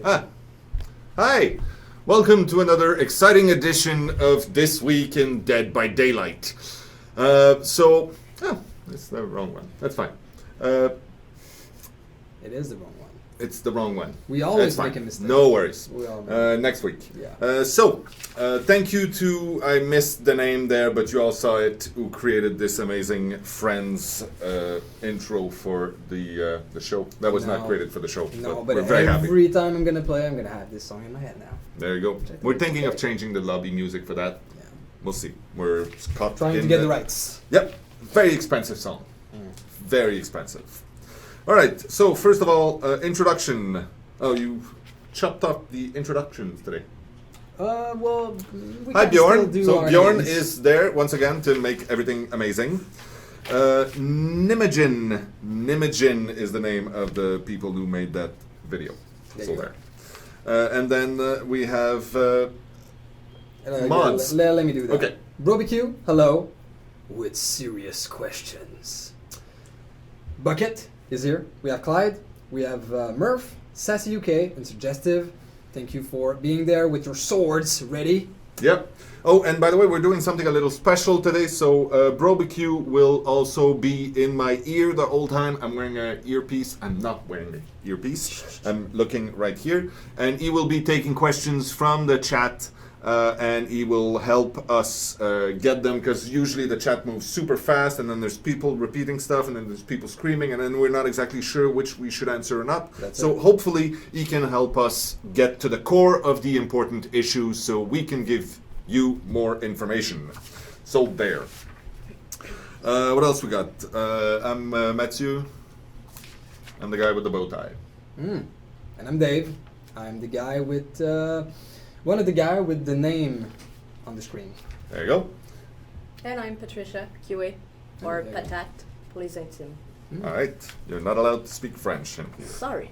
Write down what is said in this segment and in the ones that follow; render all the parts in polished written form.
Hi! Welcome to another exciting edition of This Week in Dead by Daylight. That's the wrong one. That's fine. It is the wrong one. It's the wrong one. We always make a mistake. No worries. We all next week. Yeah. Thank you to, I missed the name there, but you all saw it, who created this amazing Friends intro for the show. That was not created for the show. No, but we're but very happy. every time I'm going to play, I'm going to have this song in my head now. There you go. We're thinking of changing the lobby music for that. Yeah. We'll see. We're caught Trying to get the rights. Yep. Very expensive song. Very expensive. All right. So first of all, introduction. Oh, you chopped up the introductions today. Well, we Hi can Bjorn. still do So our Bjorn names. is there once again to make everything amazing. Nimijin is the name of the people who made that video. There. And then we have mods. Let me do that. Okay. Brochu-Gagne, hello, with serious questions. Bucket is here. We have Clyde. We have Murph, Sassy UK, and Suggestive. Thank you for being there with your swords ready. Yep. Oh, and by the way, we're doing something a little special today. So Brochu-Gagne will also be in my ear the whole time. I'm wearing an earpiece. I'm not wearing an earpiece. I'm looking right here. And he will be taking questions from the chat. And he will help us get them, because usually the chat moves super fast, and then there's people repeating stuff, and then there's people screaming, and then we're not exactly sure which we should answer or not. So hopefully he can help us get to the core of the important issues so we can give you more information. So there. What else we got? I'm Mathieu. I'm the guy with the bow tie. And I'm Dave. I'm the guy with... one of the guy with the name on the screen. There you go. And I'm Patricia, QA, or Patat, please ain't All right. You're not allowed to speak French. Sorry.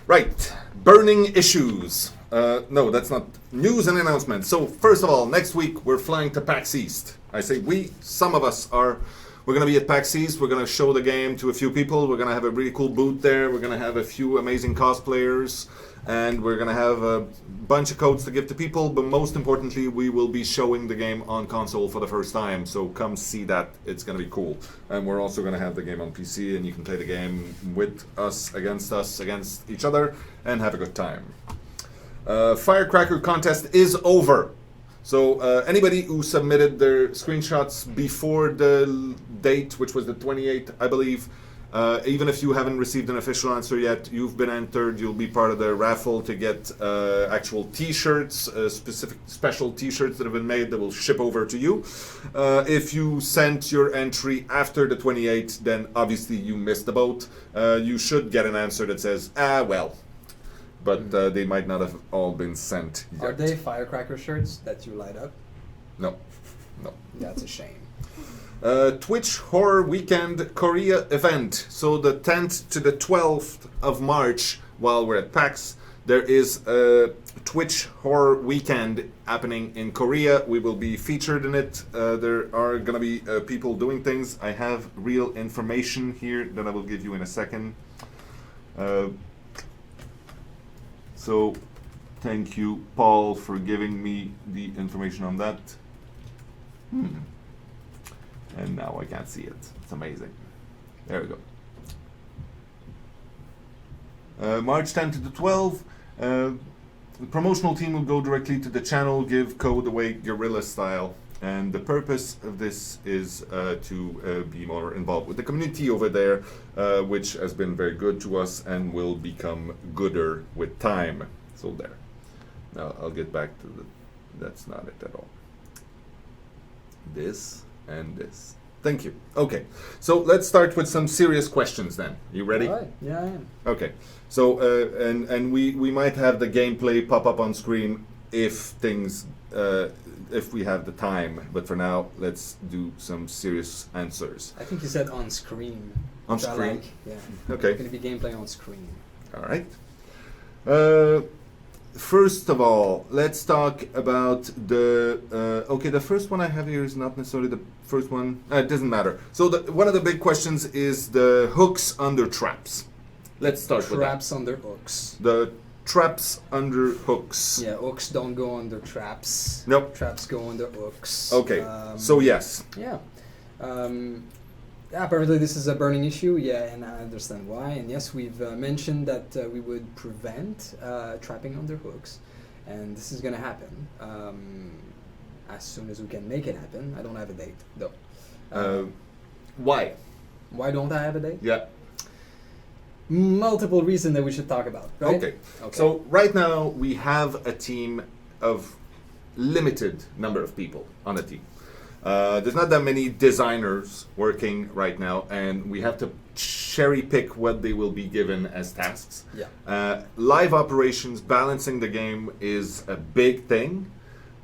Right. Burning issues. No, that's not news and announcements. So first of all, next week we're flying to PAX East. I say we, some of us are. We're going to be at PAX East. We're going to show the game to a few people. We're going to have a really cool booth there. We're going to have a few amazing cosplayers. And we're going to have a bunch of codes to give to people. But most importantly, we will be showing the game on console for the first time. So come see that. It's going to be cool. And we're also going to have the game on PC. And you can play the game with us, against each other. And have a good time. Firecracker contest is over. So anybody who submitted their screenshots before the date, which was the 28th, I believe, even if you haven't received an official answer yet, you've been entered. You'll be part of the raffle to get actual T-shirts, special T-shirts that have been made that will ship over to you. If you sent your entry after the 28th, then obviously you missed the boat. You should get an answer that says, well. But they might not have all been sent yet. Are they firecracker shirts that you light up? No. That's a shame. Twitch Horror Weekend Korea event. So the 10th to the 12th of March, while we're at PAX, there is a Twitch Horror Weekend happening in Korea. We will be featured in it. There are going to be people doing things. I have real information here that I will give you in a second. So thank you, Paul, for giving me the information on that. And now I can't see it. It's amazing. There we go. March 10 to the 12th. The promotional team will go directly to the channel, give code away guerrilla style. And the purpose of this is to be more involved with the community over there, which has been very good to us and will become gooder with time. So there. Now I'll get back to that's not it at all. This and this. Thank you. Okay, so let's start with some serious questions then. You ready? All right. Yeah, I am. Okay. So and we might have the gameplay pop up on screen if things if we have the time. But for now, let's do some serious answers. I think you said on screen. On screen? Yeah. Okay. It's going to be gameplay on screen. All right. First of all, let's talk about the... okay, the first one I have here is not necessarily the first one. It doesn't matter. So one of the big questions is the hooks under traps. Let's start with that. Traps under hooks. The traps under hooks. Yeah, hooks don't go under traps. Nope. Traps go under hooks. Okay, so yes. Yeah. Apparently this is a burning issue, yeah, and I understand why. And yes, we've mentioned that we would prevent trapping under hooks, and this is going to happen as soon as we can make it happen. I don't have a date, though. Why? Why don't I have a date? Yeah. Multiple reasons that we should talk about, right? Okay. So right now we have a team of limited number of people on a team. There's not that many designers working right now, and we have to cherry pick what they will be given as tasks. Yeah. Live operations, balancing the game is a big thing,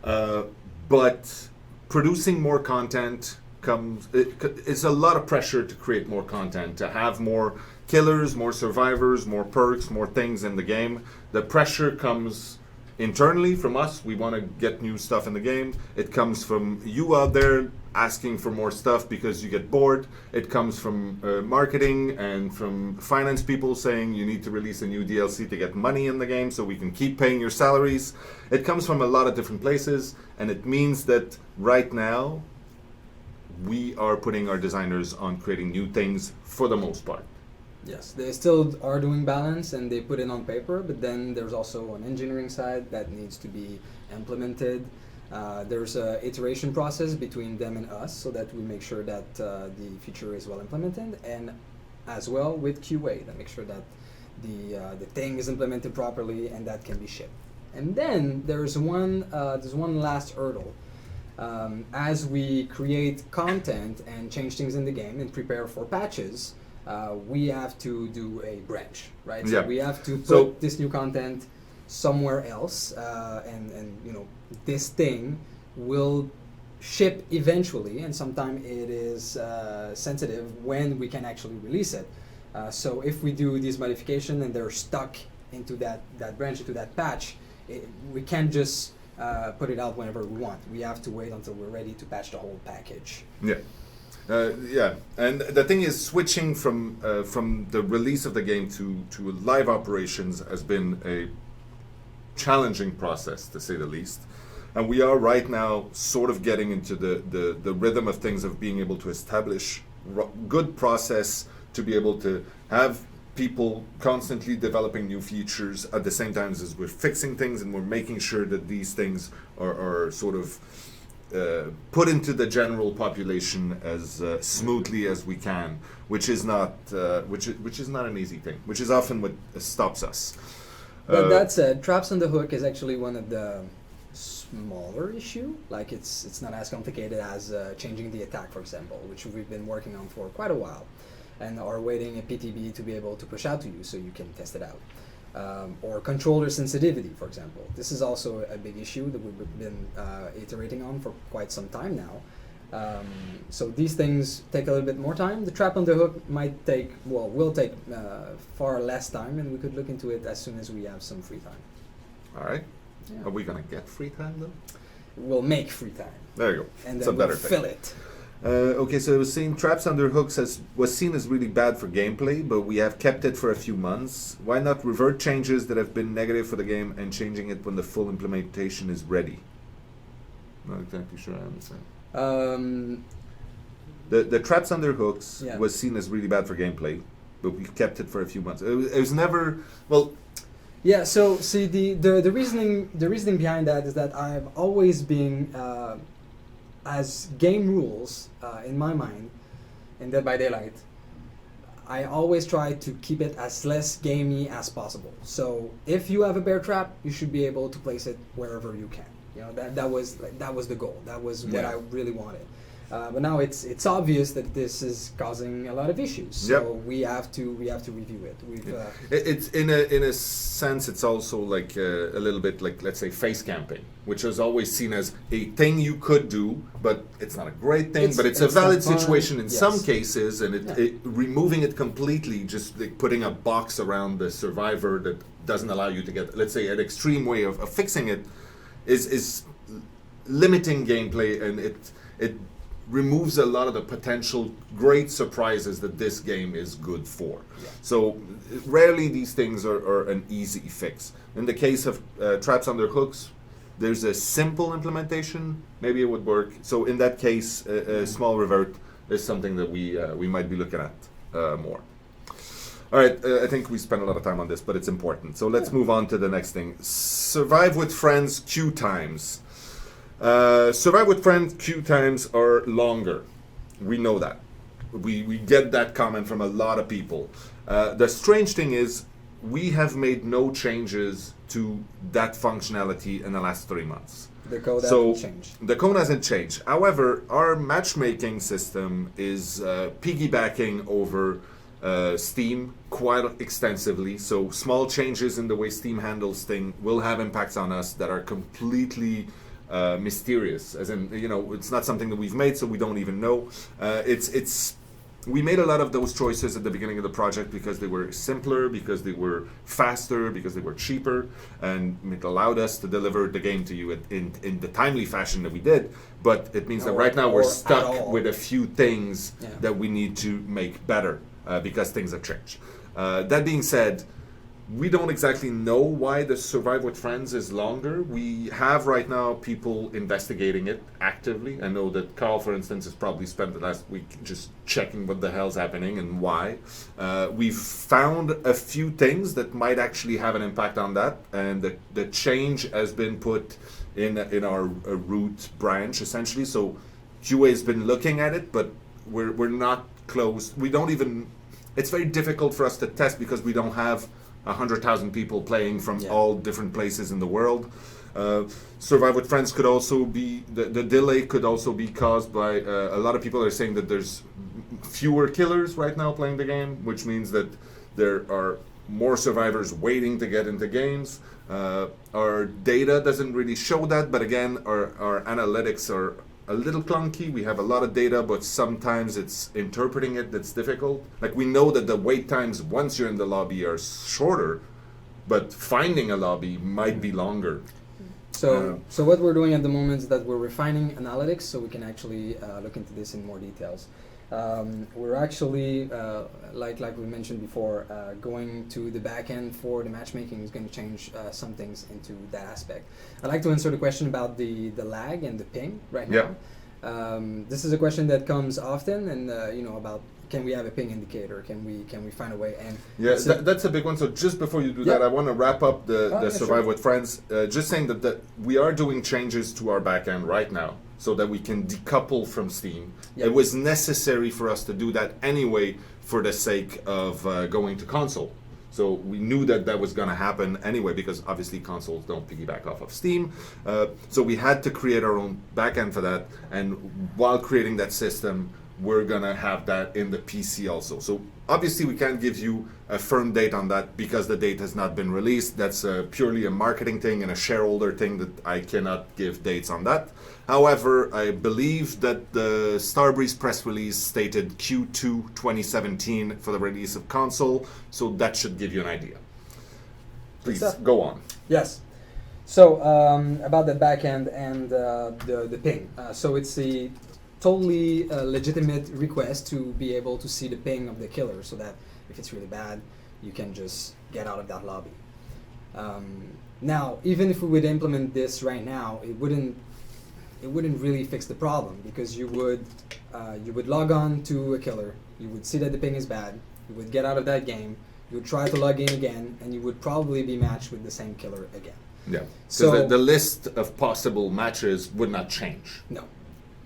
but producing more content it's a lot of pressure to create more content, to have more killers, more survivors, more perks, more things in the game. The pressure comes internally from us. We want to get new stuff in the game. It comes from you out there asking for more stuff because you get bored. It comes from marketing and from finance people saying you need to release a new DLC to get money in the game so we can keep paying your salaries. It comes from a lot of different places, and it means that right now we are putting our designers on creating new things for the most part. Yes, they still are doing balance and they put it on paper, but then there's also an engineering side that needs to be implemented. There's an iteration process between them and us so that we make sure that the feature is well implemented, and as well with QA to make sure that the thing is implemented properly and that can be shipped. And then there's one last hurdle. As we create content and change things in the game and prepare for patches, we have to do a branch, right? Yeah. So we have to put this new content somewhere else, and you know, this thing will ship eventually, and sometimes it is sensitive when we can actually release it. So if we do these modifications and they're stuck into that branch, into that patch, we can't just put it out whenever we want. We have to wait until we're ready to patch the whole package. Yeah. Yeah, and the thing is, switching from the release of the game to live operations has been a challenging process, to say the least. And we are right now sort of getting into the rhythm of things, of being able to establish good process to be able to have people constantly developing new features at the same time as we're fixing things, and we're making sure that these things are sort of put into the general population as smoothly as we can, which is not an easy thing, which is often what stops us. But that said, traps on the hook is actually one of the smaller issue. Like it's not as complicated as changing the attack, for example, which we've been working on for quite a while, and are waiting a PTB to be able to push out to you so you can test it out. Or controller sensitivity, for example. This is also a big issue that we've been iterating on for quite some time now. So these things take a little bit more time. The trap on the hook will take far less time, and we could look into it as soon as we have some free time. All right. Yeah. Are we gonna get free time though? We'll make free time. There you go. And It's then a we'll better thing. fill it. Okay, so I was saying traps under hooks was seen as really bad for gameplay, but we have kept it for a few months. Why not revert changes that have been negative for the game and changing it when the full implementation is ready? Not exactly sure I understand. The traps under hooks Yeah. was seen as really bad for gameplay, but we've kept it for a few months. It was never, well... Yeah, so see the reasoning behind that is that I've always been as game rules in my mind in Dead by Daylight, I always try to keep it as less gamey as possible. So if you have a bear trap, you should be able to place it wherever you can. You know, that was the goal. That was what I really wanted. But now it's obvious that this is causing a lot of issues. So we have to review it. It's in a sense, it's also like a little bit like, let's say, face camping, which is always seen as a thing you could do, but it's not a great thing. But it's a valid situation in some cases, and removing it completely, just like putting a box around the survivor that doesn't allow you to get, let's say, an extreme way of fixing it, is limiting gameplay, and removes a lot of the potential great surprises that this game is good for. Yeah. So rarely these things are an easy fix. In the case of traps under hooks, there's a simple implementation. Maybe it would work. So in that case, a small revert is something that we might be looking at more. All right, I think we spent a lot of time on this, but it's important. So let's move on to the next thing. Survive with friends queue times. Survive with friends queue times are longer. We know that. We get that comment from a lot of people. The strange thing is we have made no changes to that functionality in the last 3 months. The code hasn't changed. The code hasn't changed. However, our matchmaking system is piggybacking over Steam quite extensively. So small changes in the way Steam handles things will have impacts on us that are completely mysterious. As in, it's not something that we've made, so we don't even know. We made a lot of those choices at the beginning of the project because they were simpler, because they were faster, because they were cheaper, and it allowed us to deliver the game to you in the timely fashion that we did. But it means that right now we're stuck with a few things that we need to make better because things have changed. That being said, we don't exactly know why the Survive with Friends is longer. We have right now people investigating it actively. I know that Carl, for instance, has probably spent the last week just checking what the hell's happening and why. We've found a few things that might actually have an impact on that, and the change has been put in our root branch, essentially. So QA has been looking at it, but we're not close. We don't even... It's very difficult for us to test because we don't have 100,000 people playing from all different places in the world. Survive with Friends could also be, the delay could also be caused by a lot of people are saying that there's fewer killers right now playing the game, which means that there are more survivors waiting to get into games. Our data doesn't really show that, but again, our analytics are a little clunky. We have a lot of data, but sometimes it's interpreting it that's difficult. Like, we know that the wait times once you're in the lobby are shorter, but finding a lobby might be longer. So what we're doing at the moment is that we're refining analytics so we can actually look into this in more details. We're actually, like we mentioned before, going to the back end for the matchmaking is going to change some things into that aspect. I'd like to answer the question about the lag and the ping right now. This is a question that comes often, and about can we have a ping indicator? Can we find a way? And that's a big one. So just before you do that, I want to wrap up the Survive with Friends. Just saying that we are doing changes to our back end right now, so that we can decouple from Steam. It was necessary for us to do that anyway for the sake of going to console. So we knew that was going to happen anyway, because obviously consoles don't piggyback off of Steam. So we had to create our own backend for that. And while creating that system, we're going to have that in the PC also. So obviously we can't give you a firm date on that because the date has not been released. That's purely a marketing thing and a shareholder thing that I cannot give dates on that. However, I believe that the Starbreeze press release stated Q2 2017 for the release of console, so that should give you an idea. Please, go on. Yes. So, about the backend and the ping. So it's a totally legitimate request to be able to see the ping of the killer, so that if it's really bad, you can just get out of that lobby. Now, even if we would implement this right now, it wouldn't really fix the problem, because you would log on to a killer, you would see that the ping is bad, you would get out of that game, you would try to log in again, and you would probably be matched with the same killer again. Yeah. So the list of possible matches would not change. No,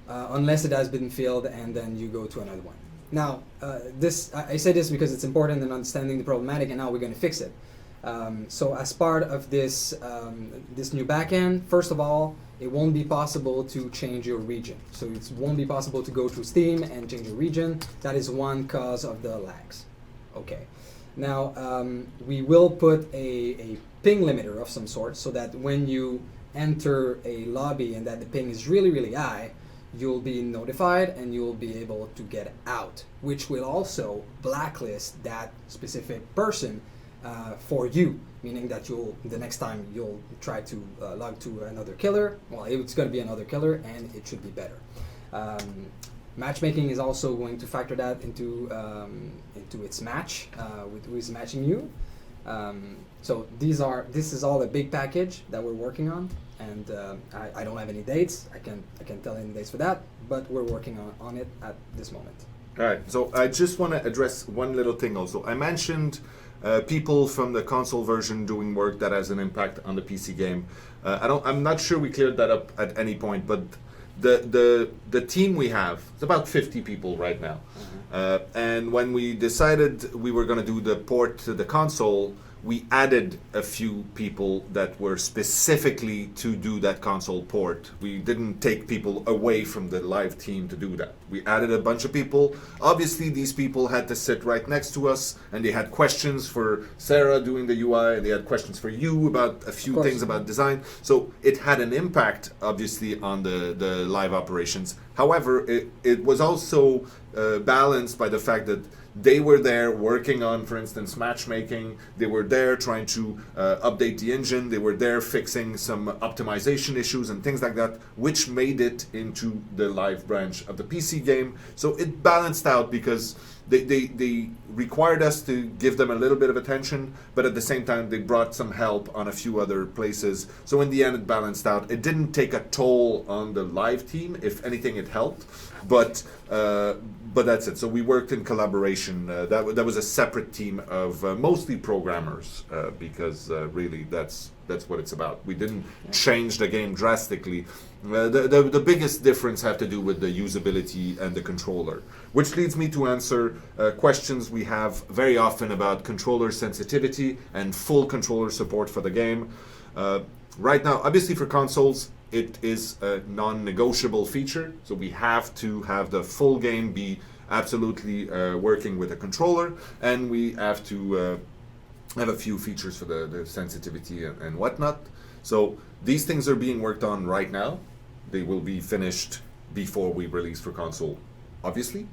unless it has been filled, and then you go to another one. Now, I say this because it's important in understanding the problematic, and now we're going to fix it. So as part of this this new backend, first of all, it won't be possible to change your region. So it won't be possible to go through Steam and change your region. That is one cause of the lags. Okay. Now, we will put a ping limiter of some sort, so that when you enter a lobby and that the ping is really, really high, you'll be notified and you'll be able to get out, which will also blacklist that specific person for you, meaning that the next time you'll try to log to another killer, well, it's going to be another killer, and it should be better. Matchmaking is also going to factor that into its match with who is matching you. So this is all a big package that we're working on, and I don't have any dates. I can tell any dates for that, but we're working on it at this moment. All right. So I just want to address one little thing also. I mentioned people from the console version doing work that has an impact on the PC game. I'm not sure we cleared that up at any point, but the team we have, it's about 50 people right now. And when we decided we were going to do the port to the console, we added a few people that were specifically to do that console port. We didn't take people away from the live team to do that. We added a bunch of people. Obviously, these people had to sit right next to us, and they had questions for Sarah doing the UI, and they had questions for you about a few things about design. So it had an impact, obviously, on the live operations. However, it was also balanced by the fact that they were there working on, for instance, matchmaking. They were there trying to update the engine. They were there fixing some optimization issues and things like that, which made it into the live branch of the PC game. So it balanced out because they required us to give them a little bit of attention, but at the same time they brought some help on a few other places. So in the end it balanced out. It didn't take a toll on the live team. If anything, it helped, but that's it. So we worked in collaboration. That was a separate team of mostly programmers because really that's what it's about. We didn't change the game drastically. The biggest difference had to do with the usability and the controller, which leads me to answer questions we have very often about controller sensitivity and full controller support for the game. Right now, obviously for consoles, it is a non-negotiable feature, so we have to have the full game be absolutely working with a controller, and we have to have a few features for the sensitivity and whatnot. So these things are being worked on right now. They will be finished before we release for console, obviously,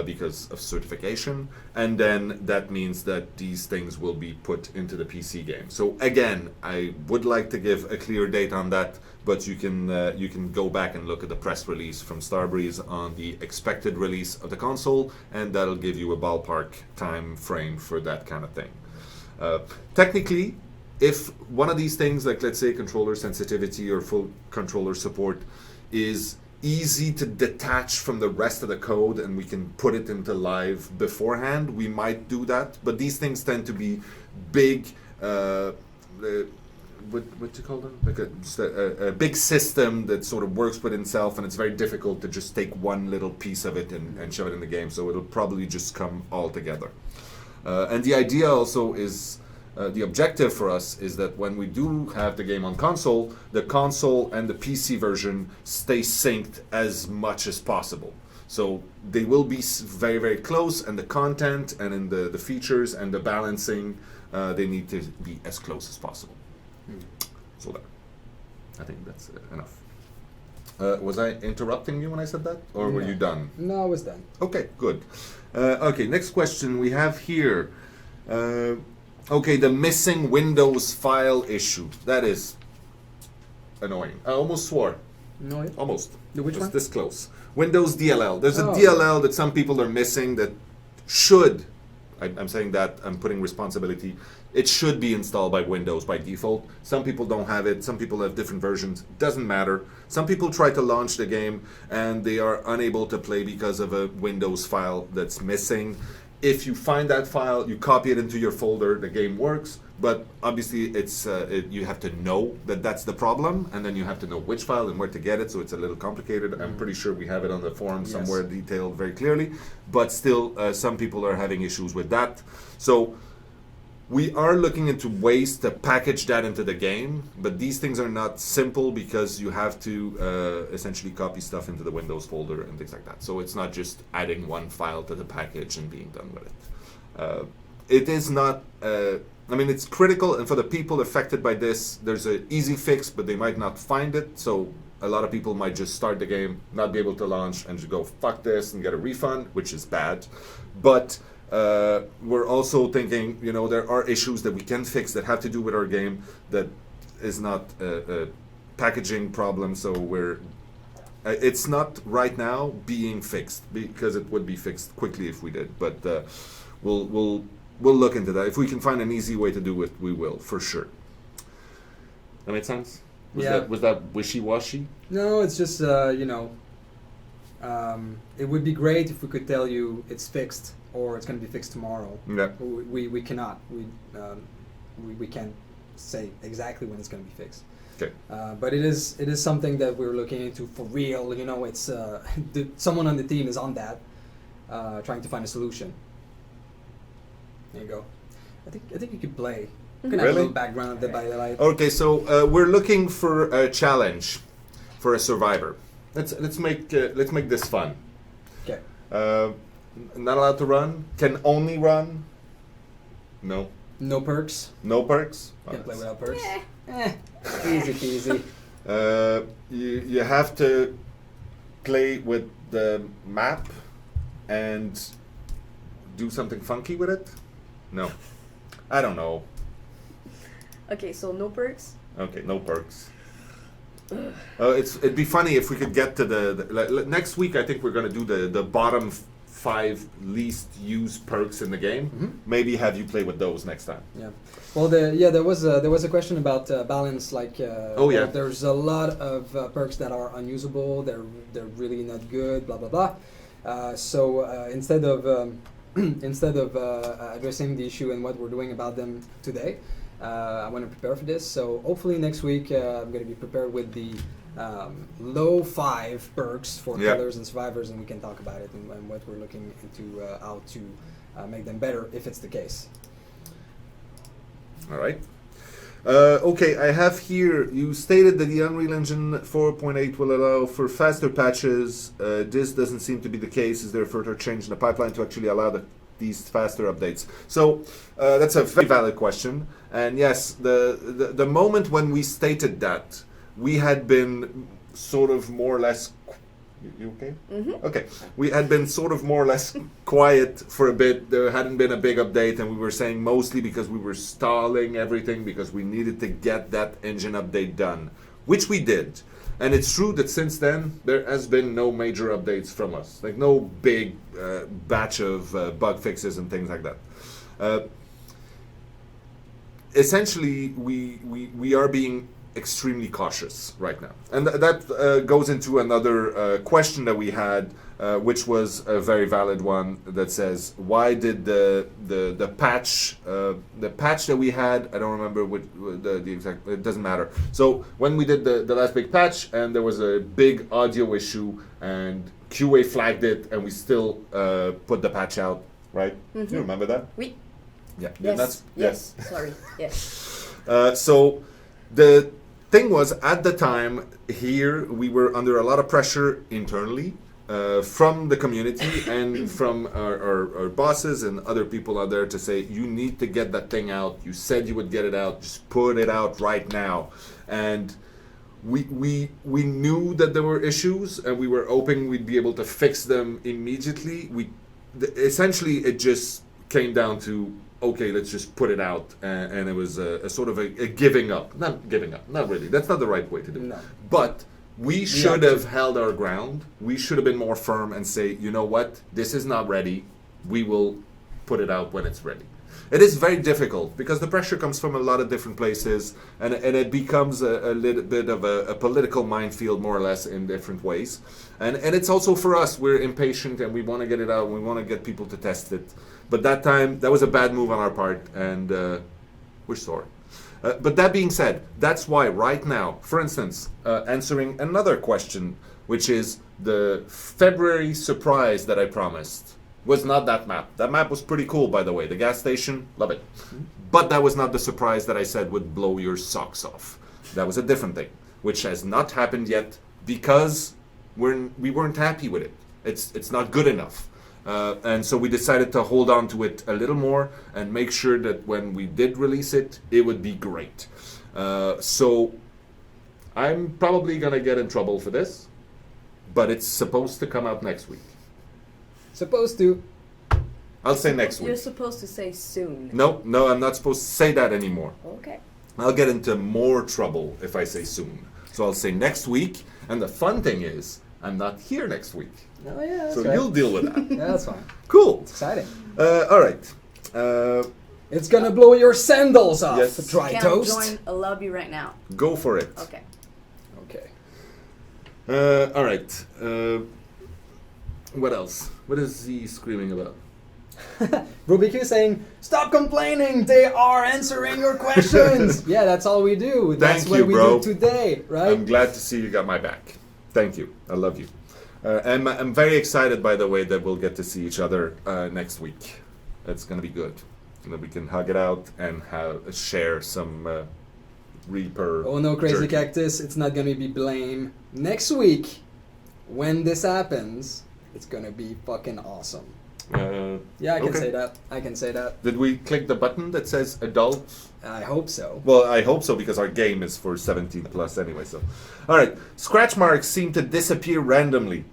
because of certification, and then that means that these things will be put into the PC game. So again, I would like to give a clear date on that, but you can go back and look at the press release from Starbreeze on the expected release of the console, and that'll give you a ballpark time frame for that kind of thing. Technically, if one of these things, like let's say controller sensitivity or full controller support, is easy to detach from the rest of the code and we can put it into live beforehand, we might do that. But these things tend to be big, what do you call them? Like a big system that sort of works with itself, and it's very difficult to just take one little piece of it and shove it in the game. So it'll probably just come all together. And the idea also is, the objective for us is that when we do have the game on console, the console and the PC version stay synced as much as possible. So they will be very, very close, and the content and in the features and the balancing, they need to be as close as possible. So that, I think that's enough. Was I interrupting you when I said that, or were you done? No, I was done. Okay, good. Okay, next question we have here. Okay, the missing Windows file issue. That is annoying. I almost swore. No. Almost. Which Just one? this close. Windows DLL. There's a DLL that some people are missing that should, I'm saying that, I'm putting responsibility, it should be installed by Windows by default. Some people don't have it. Some people have different versions. Doesn't matter. Some people try to launch the game and they are unable to play because of a Windows file that's missing. If you find that file, you copy it into your folder, the game works, but obviously it's you have to know that that's the problem, and then you have to know which file and where to get it, so it's a little complicated. I'm pretty sure we have it on the forum somewhere detailed very clearly, but still some people are having issues with that. So we are looking into ways to package that into the game, but these things are not simple because you have to essentially copy stuff into the Windows folder and things like that. So it's not just adding one file to the package and being done with it. It is not, I mean, it's critical, and for the people affected by this, there's an easy fix, but they might not find it. So a lot of people might just start the game, not be able to launch, and just go, fuck this, and get a refund, which is bad. But we're also thinking, you know, there are issues that we can fix that have to do with our game that is not a packaging problem, so we're It's not right now being fixed because it would be fixed quickly if we did. But we'll look into that. If we can find an easy way to do it, we will for sure. That made sense? Was that wishy-washy? No, it's just it would be great if we could tell you it's fixed or it's going to be fixed tomorrow. Yeah. We cannot. We can't say exactly when it's going to be fixed. Okay. But it is something that we're looking into for real. It's someone on the team is on that, trying to find a solution. There you go. I think you could play. You can have a little background by the light. Okay, so we're looking for a challenge for a survivor. Let's make this fun. Okay. Not allowed to run. Can only run. No. No perks. No perks. Can't play without perks. Easy peasy. You have to play with the map and do something funky with it. No. I don't know. Okay, so no perks. Okay, no perks. It'd be funny if we could get to the next week. I think we're going to do the bottom 5 least used perks in the game. Mm-hmm. Maybe have you play with those next time. Yeah. Well, there was a question about balance. There's a lot of perks that are unusable. They're really not good. Blah blah blah. So instead of addressing the issue and what we're doing about them today, I want to prepare for this. So hopefully next week I'm going to be prepared with the low 5 perks for killers and survivors, and we can talk about it and what we're looking into how to make them better if it's the case. All right. Okay, I have here, you stated that the Unreal Engine 4.8 will allow for faster patches. This doesn't seem to be the case. Is there a further change in the pipeline to actually allow these faster updates? So that's a very valid question. And yes, the moment when we stated that, we had been sort of more or less... You okay? Mm-hmm. Okay. We had been sort of more or less quiet for a bit. There hadn't been a big update, and we were saying mostly because we were stalling everything because we needed to get that engine update done, which we did. And it's true that since then, there has been no major updates from us. Like no big batch of bug fixes and things like that. Essentially, we are being extremely cautious right now, and that goes into another question that we had, which was a very valid one that says, why did the patch that we had, I don't remember what the exact, it doesn't matter. So when we did the last big patch and there was a big audio issue and QA flagged it and we still put the patch out, right? Mm-hmm. You remember that? Oui. Yeah. Yes. Sorry. Yes. So the thing was, at the time here, we were under a lot of pressure internally from the community and from our bosses and other people out there to say, you need to get that thing out. You said you would get it out. Just put it out right now. And we knew that there were issues, and we were hoping we'd be able to fix them immediately. Essentially, it just came down to, okay, let's just put it out, and it was a sort of a giving up. Not giving up, not really. That's not the right way to do it. No. But we should have held our ground. We should have been more firm and say, you know what, this is not ready. We will put it out when it's ready. It is very difficult because the pressure comes from a lot of different places, and it becomes a little bit of a political minefield, more or less, in different ways. And it's also for us, we're impatient and we want to get it out. We want to get people to test it. But that time, that was a bad move on our part, and we're sorry. But that being said, that's why right now, for instance, answering another question, which is the February surprise that I promised, was not that map. That map was pretty cool, by the way. The gas station, love it. Mm-hmm. But that was not the surprise that I said would blow your socks off. That was a different thing, which has not happened yet because we weren't happy with it. It's not good enough. And so we decided to hold on to it a little more and make sure that when we did release it, it would be great. So I'm probably going to get in trouble for this, but it's supposed to come out next week. Supposed to. I'll say next week. You're supposed to say soon. No, I'm not supposed to say that anymore. Okay. I'll get into more trouble if I say soon. So I'll say next week. And the fun thing is, I'm not here next week. Oh yeah, that's So right. you'll deal with that. Yeah, that's fine. Cool. It's exciting. All right. It's gonna blow your sandals off, Yes. dry Can't toast. join a lobby right now. Go for it. Okay. Okay. All right. What else? What is he screaming about? Rubiku saying, "Stop complaining. They are answering your questions." Yeah, that's all we do. That's Thank what you, we bro. do today, right? I'm glad to see you got my back. Thank you. I love you. And I'm very excited, by the way, that we'll get to see each other next week. It's going to be good. You know, we can hug it out and share some Reaper. Oh no, Crazy jerky. Cactus, it's not gonna be blame. Next week, when this happens, it's gonna be fucking awesome. Yeah, I can Okay. say that. I can say that. Did we click the button that says adult? I hope so. Well, I hope so because our game is for 17 plus anyway. So, all right. Scratch marks seem to disappear randomly,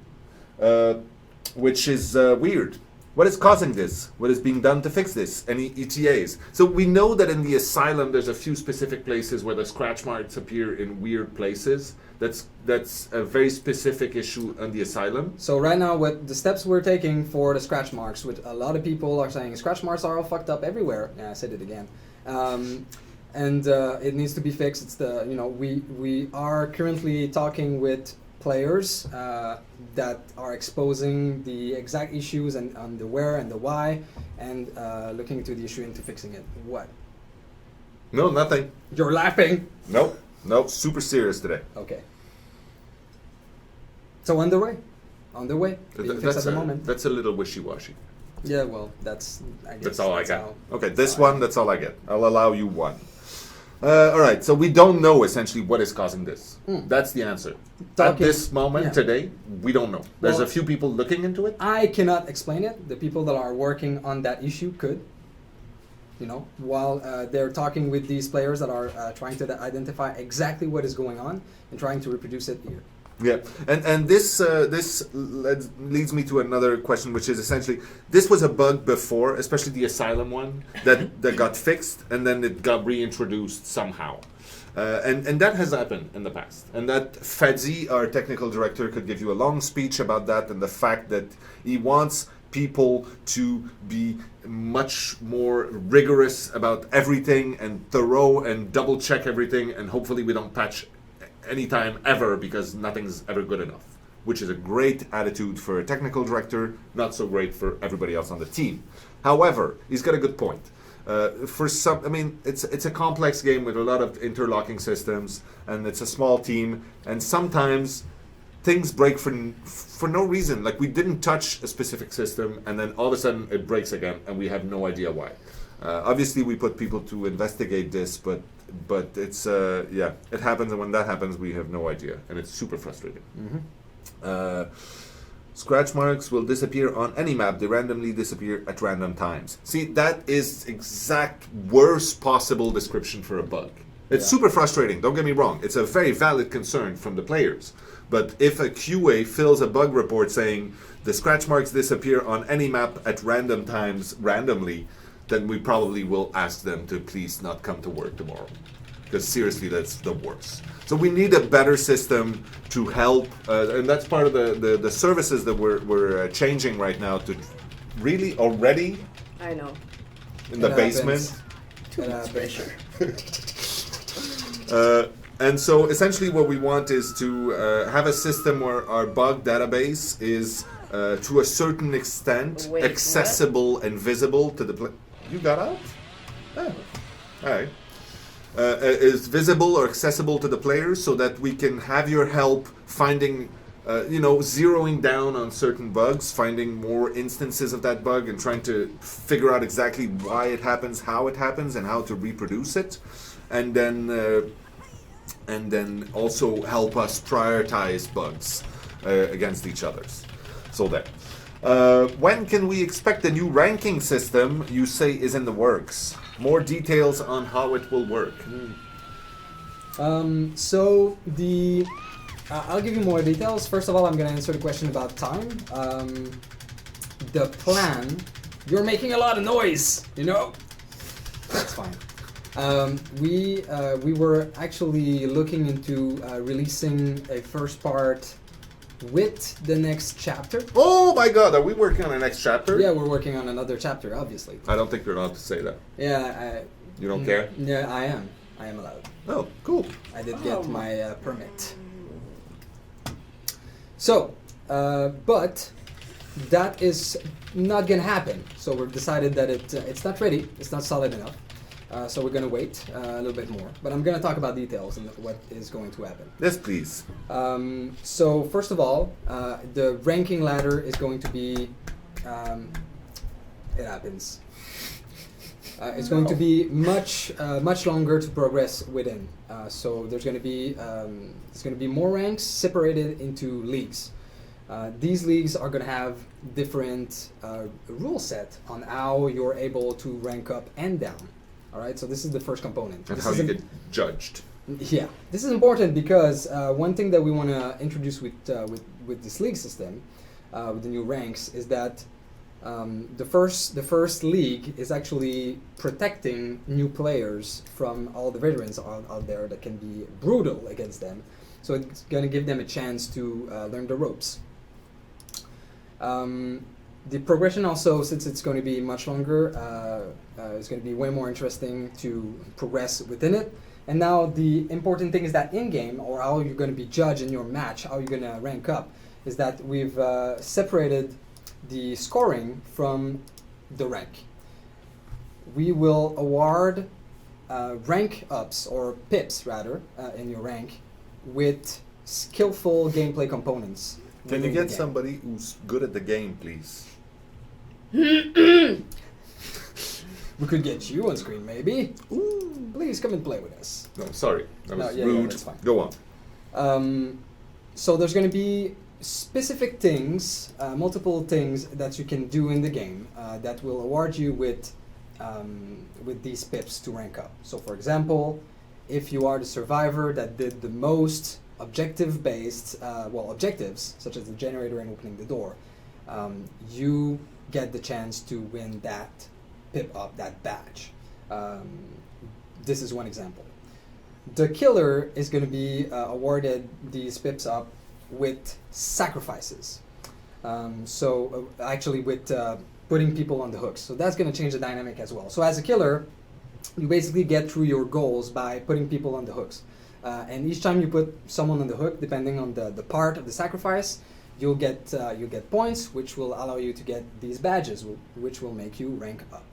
which is weird. What is causing this? What is being done to fix this? Any ETAs? So we know that in the asylum there's a few specific places where the scratch marks appear in weird places. That's a very specific issue on the asylum. So right now, what the steps we're taking for the scratch marks, which a lot of people are saying scratch marks are all fucked up everywhere. Yeah, I said it again. And it needs to be fixed. It's we are currently talking with players that are exposing the exact issues and on the where and the why, and looking into the issue into fixing it. What? No, nothing. You're laughing. Nope. Super serious today. Okay. So on the way. Being fixed at the moment. That's a little wishy-washy. Yeah, well, that's. I guess That's all I got. how- Okay, this all I one, that's all I get. I'll allow you one. All right, so we don't know essentially what is causing this. That's the answer. At Talking- this moment yeah. today, we don't know. There's Well- a few people looking into it. I cannot explain it. The people that are working on that issue could. While they're talking with these players that are trying to identify exactly what is going on and trying to reproduce it here. Yeah, and this leads me to another question, which is essentially this was a bug before, especially the asylum one that got fixed and then it got reintroduced somehow, and that has happened in the past. And that Fadzi, our technical director, could give you a long speech about that and the fact that he wants people to be much more rigorous about everything and thorough and double check everything, and hopefully we don't patch anytime ever because nothing's ever good enough, which is a great attitude for a technical director, not so great for everybody else on the team. However, he's got a good point. It's a complex game with a lot of interlocking systems, and it's a small team, and sometimes things break for no reason. Like we didn't touch a specific system, and then all of a sudden it breaks again, and we have no idea why. Obviously, we put people to investigate this, but it's it happens, and when that happens, we have no idea, and it's super frustrating. Scratch marks will disappear on any map. They randomly disappear at random times. See, that is exact worst possible description for a bug. It's super frustrating, don't get me wrong. It's a very valid concern from the players. But if a QA fills a bug report saying the scratch marks disappear on any map at random times randomly, then we probably will ask them to please not come to work tomorrow. Because seriously, that's the worst. So we need a better system to help, and that's part of the services that we're changing right now to really already I know. in the It basement. happens. It happens. Pressure. And so essentially what we want is to have a system where our bug database is to a certain extent Wait, accessible and visible to the You got out? Oh. All right. Is visible or accessible to the players so that we can have your help finding, zeroing down on certain bugs, finding more instances of that bug and trying to figure out exactly why it happens, how it happens, and how to reproduce it. And then also help us prioritize bugs against each others. So there. When can we expect the new ranking system you say is in the works? More details on how it will work. So the I'll give you more details. First of all, I'm going to answer the question about time. The plan. You're making a lot of noise, That's fine. We were actually looking into releasing a first part with the next chapter. Oh my God, are we working on the next chapter? Yeah, we're working on another chapter, obviously. I don't think you're allowed to say that. Yeah, You don't care? Yeah, I am. I am allowed. Oh, cool. I did get my permit. So, but that is not gonna happen. So we've decided that it's not ready. It's not solid enough. So we're gonna wait a little bit more. But I'm gonna talk about details and what is going to happen. Yes, please. So first of all, the ranking ladder is going to be. It happens. It's going to be much longer to progress within. So there's going to be more ranks separated into leagues. These leagues are going to have different rule set on how you're able to rank up and down. All right. So this is the first component. And how you get judged. Yeah, this is important because one thing that we want to introduce with this league system, with the new ranks, is that the first league is actually protecting new players from all the veterans out there that can be brutal against them. So it's going to give them a chance to learn the ropes. The progression also, since it's going to be much longer, is going to be way more interesting to progress within it. And now the important thing is that in-game, or how you're going to be judged in your match, how you're going to rank up, is that we've separated the scoring from the rank. We will award rank ups, or pips rather, in your rank with skillful gameplay components. Can you within the get game. somebody who's good at the game, please? We could get you on screen, maybe. Ooh, please come and play with us. No, sorry. That was yeah, rude. that's fine. Go on. So there's going to be specific things, multiple things that you can do in the game that will award you with these pips to rank up. So, for example, if you are the survivor that did the most objectives, such as the generator and opening the door, you get the chance to win that pip up, that badge. This is one example. The killer is going to be awarded these pips up with sacrifices. Actually with putting people on the hooks. So that's going to change the dynamic as well. So as a killer, you basically get through your goals by putting people on the hooks. And each time you put someone on the hook, depending on the part of the sacrifice, you'll get points, which will allow you to get these badges, which will make you rank up.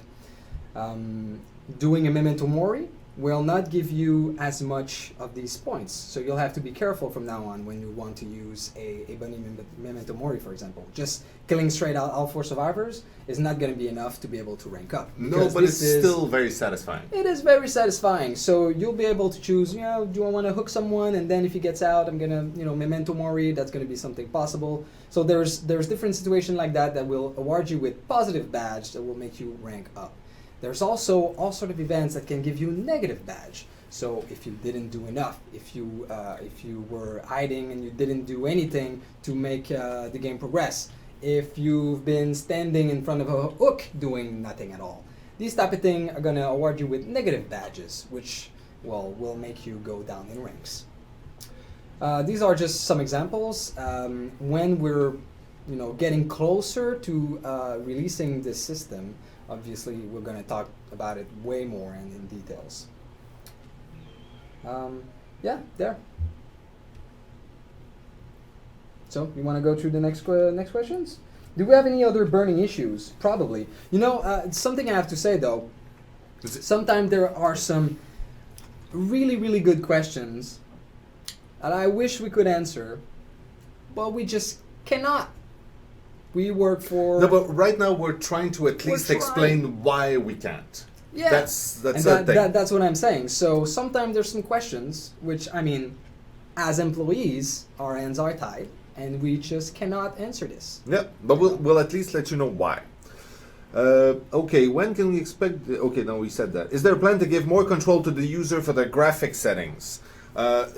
Doing a memento mori will not give you as much of these points, so you'll have to be careful from now on when you want to use a bunny memento mori, for example. Just killing straight out all 4 survivors is not going to be enough to be able to rank up. No, but it's still very satisfying. It is very satisfying. So you'll be able to choose, do I want to hook someone, and then if he gets out, I'm going to, memento mori. That's going to be something possible. So there's different situations like that will award you with positive badge that will make you rank up. There's also all sort of events that can give you negative badge. So if you didn't do enough, if you were hiding and you didn't do anything to make the game progress, if you've been standing in front of a hook doing nothing at all, these type of things are gonna award you with negative badges, which will make you go down in ranks. These are just some examples. When we're getting closer to releasing this system, obviously, we're going to talk about it way more and in details. There. So, you want to go through the next questions? Do we have any other burning issues? Probably. Something I have to say, though. Sometimes there are some really, really good questions that I wish we could answer, but we just cannot. We work for... No, but right now we're trying to at least explain why we can't. Yeah. That's and the thing. That's what I'm saying. So sometimes there's some questions which, as employees, our hands are tied, and we just cannot answer this. Yeah, but we'll at least let you know why. Okay, when can we expect... Okay, no, we said that. Is there a plan to give more control to the user for their graphic settings?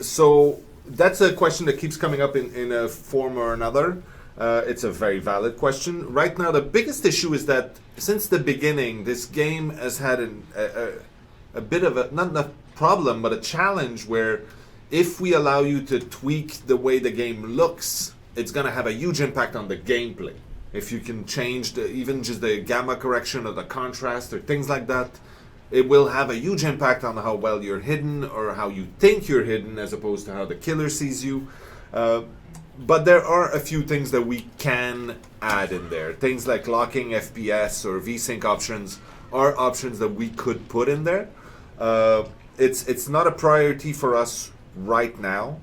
So that's a question that keeps coming up in a form or another. It's a very valid question. Right now, the biggest issue is that since the beginning, this game has had a bit of a, not a problem, but a challenge where if we allow you to tweak the way the game looks, it's going to have a huge impact on the gameplay. If you can change even just the gamma correction or the contrast or things like that, it will have a huge impact on how well you're hidden or how you think you're hidden as opposed to how the killer sees you. But there are a few things that we can add in there. Things like locking FPS or VSync options are options that we could put in there. It's not a priority for us right now.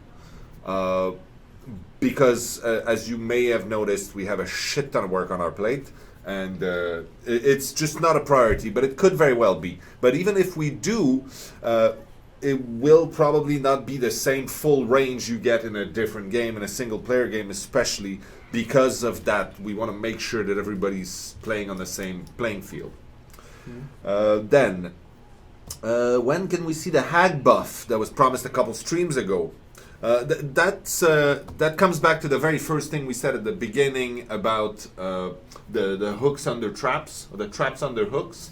Because, as you may have noticed, we have a shit ton of work on our plate, and it's just not a priority, but it could very well be. But even if we do, it will probably not be the same full range you get in a different game, in a single-player game especially, because of that. We want to make sure that everybody's playing on the same playing field. Then, when can we see the Hag buff that was promised a couple streams ago? That comes back to the very first thing we said at the beginning about the hooks under traps, or the traps under hooks.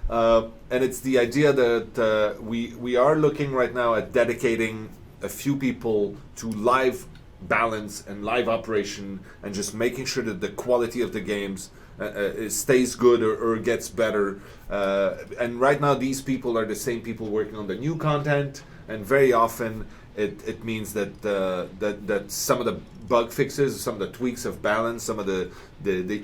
And it's the idea that we are looking right now at dedicating a few people to live balance and live operation and just making sure that the quality of the games stays good or gets better. And right now these people are the same people working on the new content, and very often it means that that some of the bug fixes, some of the tweaks of balance, some of the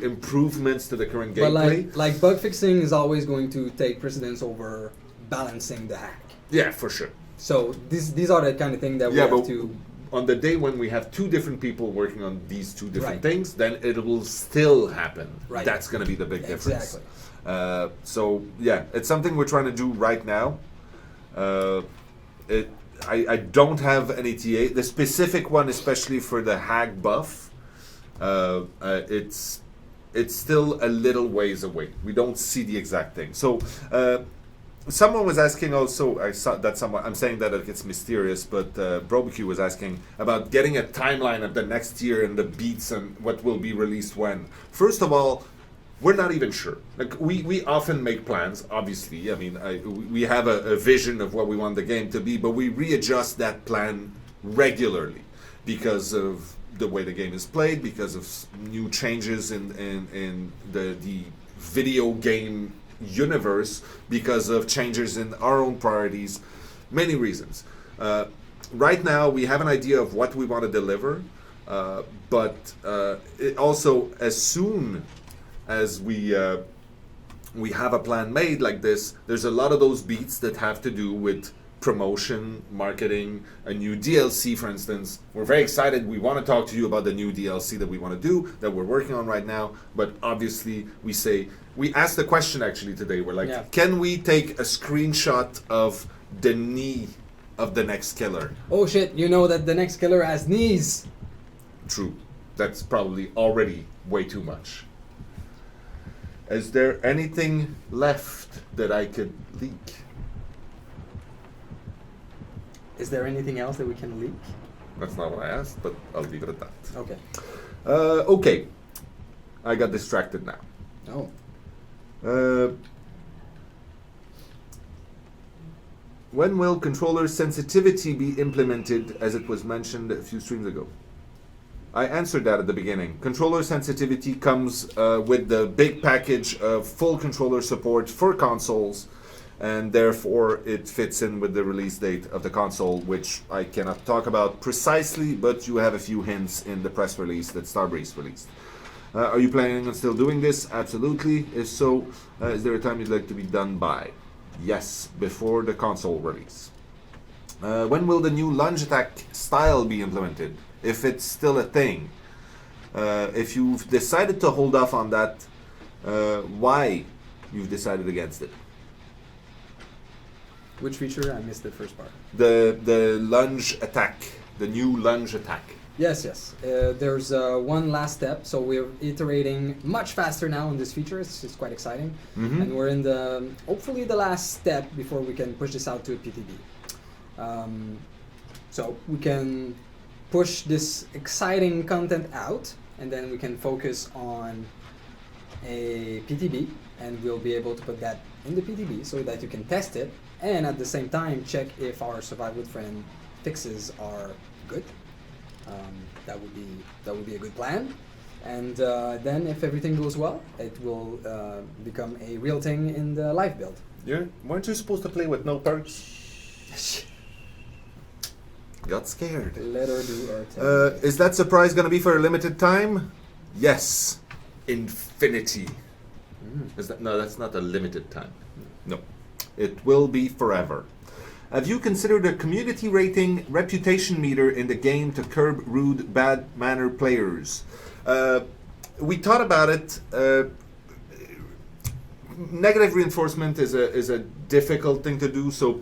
improvements to the current gameplay. But like bug fixing is always going to take precedence over balancing the hack. Yeah, for sure. So these are the kind of thing that we have to. On the day when we have two different people working on these two different things, then it will still happen. Right. That's going to be the big difference. Exactly. So yeah, it's something we're trying to do right now. I don't have any TA. The specific one, especially for the Hag buff, it's still a little ways away. We don't see the exact thing. So someone was asking also, I saw that someone, I'm saying that it's mysterious, but Brochu was asking about getting a timeline of the next year and the beats and what will be released when. First of all, we're not even sure. Like we often make plans, obviously. I mean, we have a vision of what we want the game to be, but we readjust that plan regularly because of the way the game is played, because of new changes in the video game universe, because of changes in our own priorities, many reasons. Right now, we have an idea of what we want to deliver, but it also, as soon as we have a plan made like this, there's a lot of those beats that have to do with promotion, marketing, a new DLC, for instance. We're very excited. We want to talk to you about the new DLC that we want to do, that we're working on right now. But obviously, we asked the question actually today. We're like, can we take a screenshot of the knee of the next killer? Oh shit, you know that the next killer has knees. True. That's probably already way too much. Is there anything left that I could leak? Is there anything else that we can leak? That's not what I asked, but I'll leave it at that. Okay. Okay. I got distracted now. Oh. When will controller sensitivity be implemented, as it was mentioned a few streams ago? I answered that at the beginning. Controller sensitivity comes with the big package of full controller support for consoles, and therefore it fits in with the release date of the console, which I cannot talk about precisely, but you have a few hints in the press release that Starbreeze released. Are you planning on still doing this? Absolutely. If so, is there a time you'd like to be done by? Yes, before the console release. When will the new lunge attack style be implemented? If it's still a thing. If you've decided to hold off on that, why you've decided against it? Which feature? I missed the first part. The lunge attack, the new lunge attack. Yes. There's one last step, so we're iterating much faster now on this feature. It's quite exciting, and we're in hopefully the last step before we can push this out to a PTB. So we can push this exciting content out, and then we can focus on a PTB, and we'll be able to put that in the PTB so that you can test it, and at the same time check if our Survive with Friend fixes are good. That would be a good plan. And then, if everything goes well, it will become a real thing in the live build. Yeah, weren't you supposed to play with no perks? Got scared. Let her do her thing. Is that surprise going to be for a limited time? Yes. Infinity. No, that's not a limited time. No. It will be forever. Have you considered a community rating reputation meter in the game to curb rude, bad manner players? We thought about it. Negative reinforcement is a difficult thing to do. So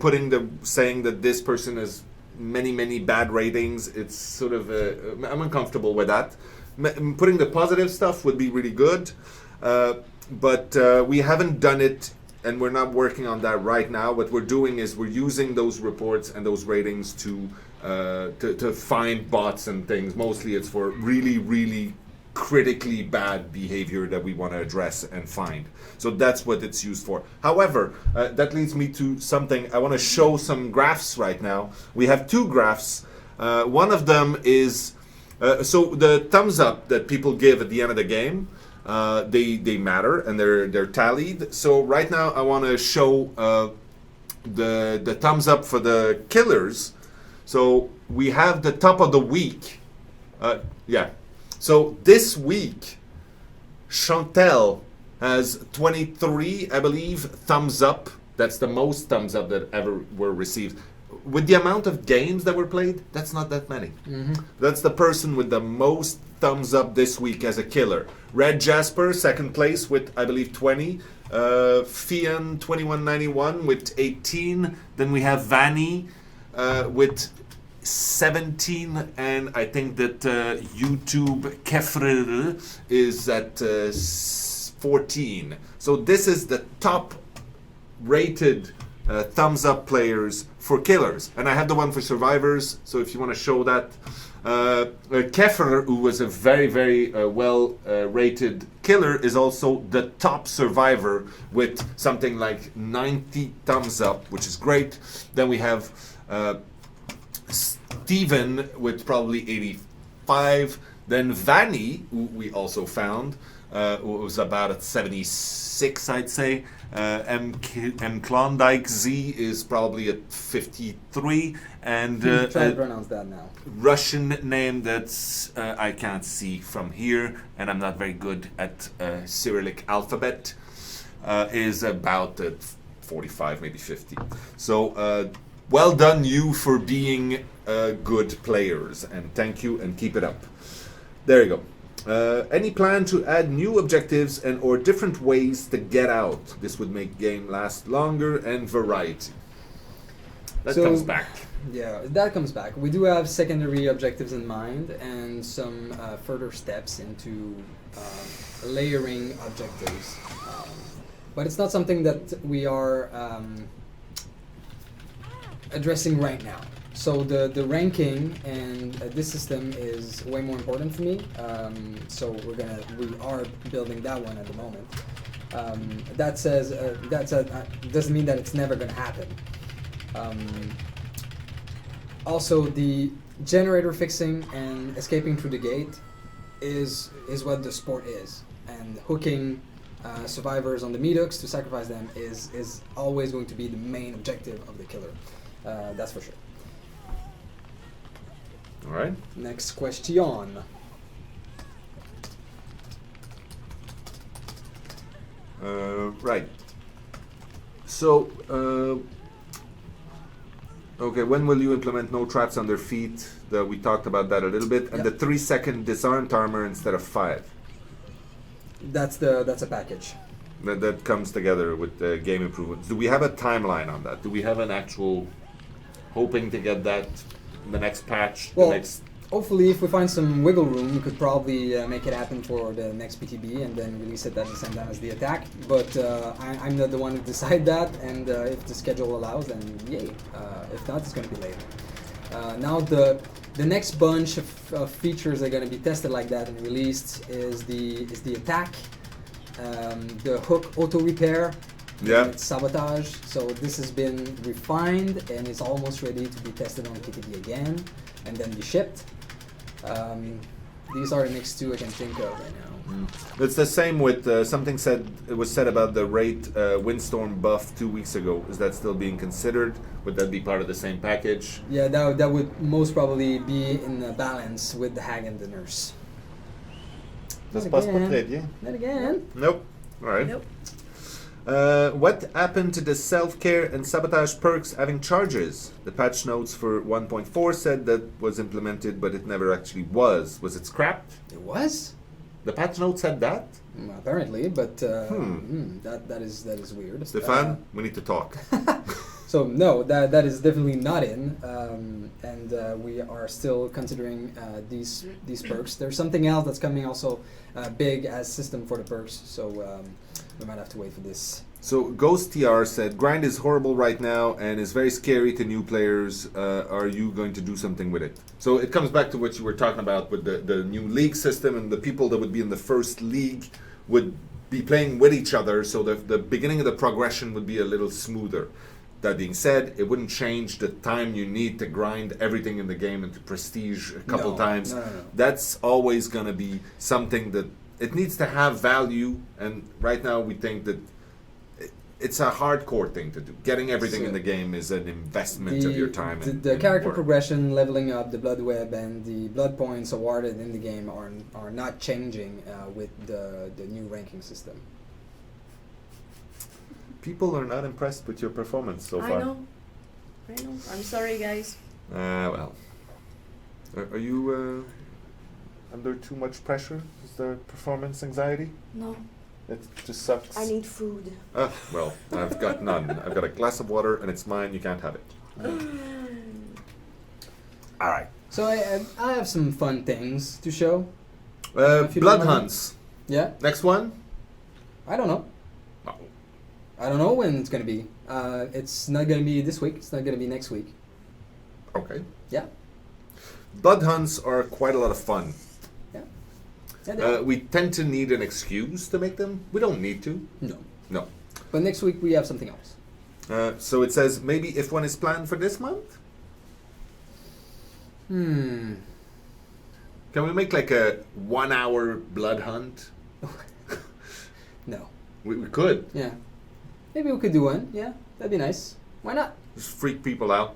saying that this person has many bad ratings, it's sort of I'm uncomfortable with that. Putting the positive stuff would be really good, but we haven't done it, and we're not working on that right now. What we're doing is we're using those reports and those ratings to find bots and things. Mostly, it's for really critically bad behavior that we want to address and find. So that's what it's used for. However, that leads me to something. I want to show some graphs right now. We have two graphs. One of them is so the thumbs up that people give at the end of the game. They matter and they're tallied. So right now I want to show the thumbs up for the killers. So we have the top of the week. So this week, Chantel has 23, I believe, thumbs up. That's the most thumbs up that ever were received. With the amount of games that were played, that's not that many. That's the person with the most thumbs up this week as a killer. Red Jasper, second place with, I believe, 20. Fian, 2191 with 18. Then we have Vanny with 17, and I think that YouTube Kefrer is at 14. So this is the top rated thumbs up players for killers, and I have the one for survivors. So if you want to show that, Kefrer, who was a very well rated killer, is also the top survivor with something like 90 thumbs up, which is great. Then we have Steven with probably 85. Then Vanny, who we also found, who was about at 76, I'd say. M. Klondike Z is probably at 53. And try to pronounce that now. Russian name that's I can't see from here, and I'm not very good at Cyrillic alphabet, is about at 45, maybe 50. So well done you for being good players, and thank you, and keep it up. There you go. Any plan to add new objectives and or different ways to get out? This would make game last longer and variety. That comes back. Yeah, that comes back. We do have secondary objectives in mind and some further steps into layering objectives. But it's not something that we are addressing right now. So the ranking and this system is way more important for me. So we are building that one at the moment. That says doesn't mean that it's never gonna happen. Also, the generator fixing and escaping through the gate is what the sport is, and hooking survivors on the meat-hooks to sacrifice them is always going to be the main objective of the killer. That's for sure. All right. Next question. Right. So, okay, when will you implement no traps on their feet? We talked about that a little bit. And the 3-second disarmed armor instead of 5. That's a package. That comes together with the game improvements. Do we have a timeline on that? Do we have an actual hoping to get that in the next patch? Well, hopefully if we find some wiggle room, we could probably make it happen for the next PTB and then release it at the same time as the attack. But I'm not the one to decide that, and if the schedule allows, then yay. If not, it's going to be later. Now the next bunch of features that are going to be tested like that and released is the attack, the hook auto repair, and sabotage. So this has been refined and is almost ready to be tested on PTB again and then be shipped. These are the next two I can think of right now. It's the same with something was said about the rate windstorm buff 2 weeks ago. Is that still being considered? Would that be part of the same package? Yeah, that would most probably be in the balance with the Hag and the Nurse. Ça se passe pas très bien. Not again. Nope. All right. Nope. What happened to the self-care and sabotage perks having charges? The patch notes for 1.4 said that was implemented, but it never actually was. Was it scrapped? It was? The patch note said that? Apparently, but that is weird. Stefan, we need to talk. So no, that is definitely not in, and we are still considering these perks. There's something else that's coming also big as system for the perks, so we might have to wait for this. So Ghost TR said, grind is horrible right now and is very scary to new players. Are you going to do something with it? So it comes back to what you were talking about with the new league system, and the people that would be in the first league would be playing with each other, so the beginning of the progression would be a little smoother. That being said, it wouldn't change the time you need to grind everything in the game into prestige a couple times. No. That's always going to be something that it needs to have value, and right now we think that it's a hardcore thing to do. Getting everything in the game is an investment of your time. The character progression, leveling up, the blood web, and the blood points awarded in the game are not changing with the new ranking system. People are not impressed with your performance so far. I know. I'm sorry, guys. Well. Are you under too much pressure? Is there performance anxiety? No. It just sucks. I need food. Well, I've got none. I've got a glass of water and it's mine. You can't have it. All right. So I have some fun things to show. Blood hunts. Yeah. Next one? I don't know. Oh. I don't know when it's gonna be. It's not gonna be this week. It's not gonna be next week. Okay. Yeah. Blood hunts are quite a lot of fun. Yeah. We tend to need an excuse to make them. We don't need to. No. But next week we have something else. So it says maybe if one is planned for this month? Can we make like a 1 hour blood hunt? No. We could. Yeah. Maybe we could do one. Yeah. That'd be nice. Why not? Just freak people out.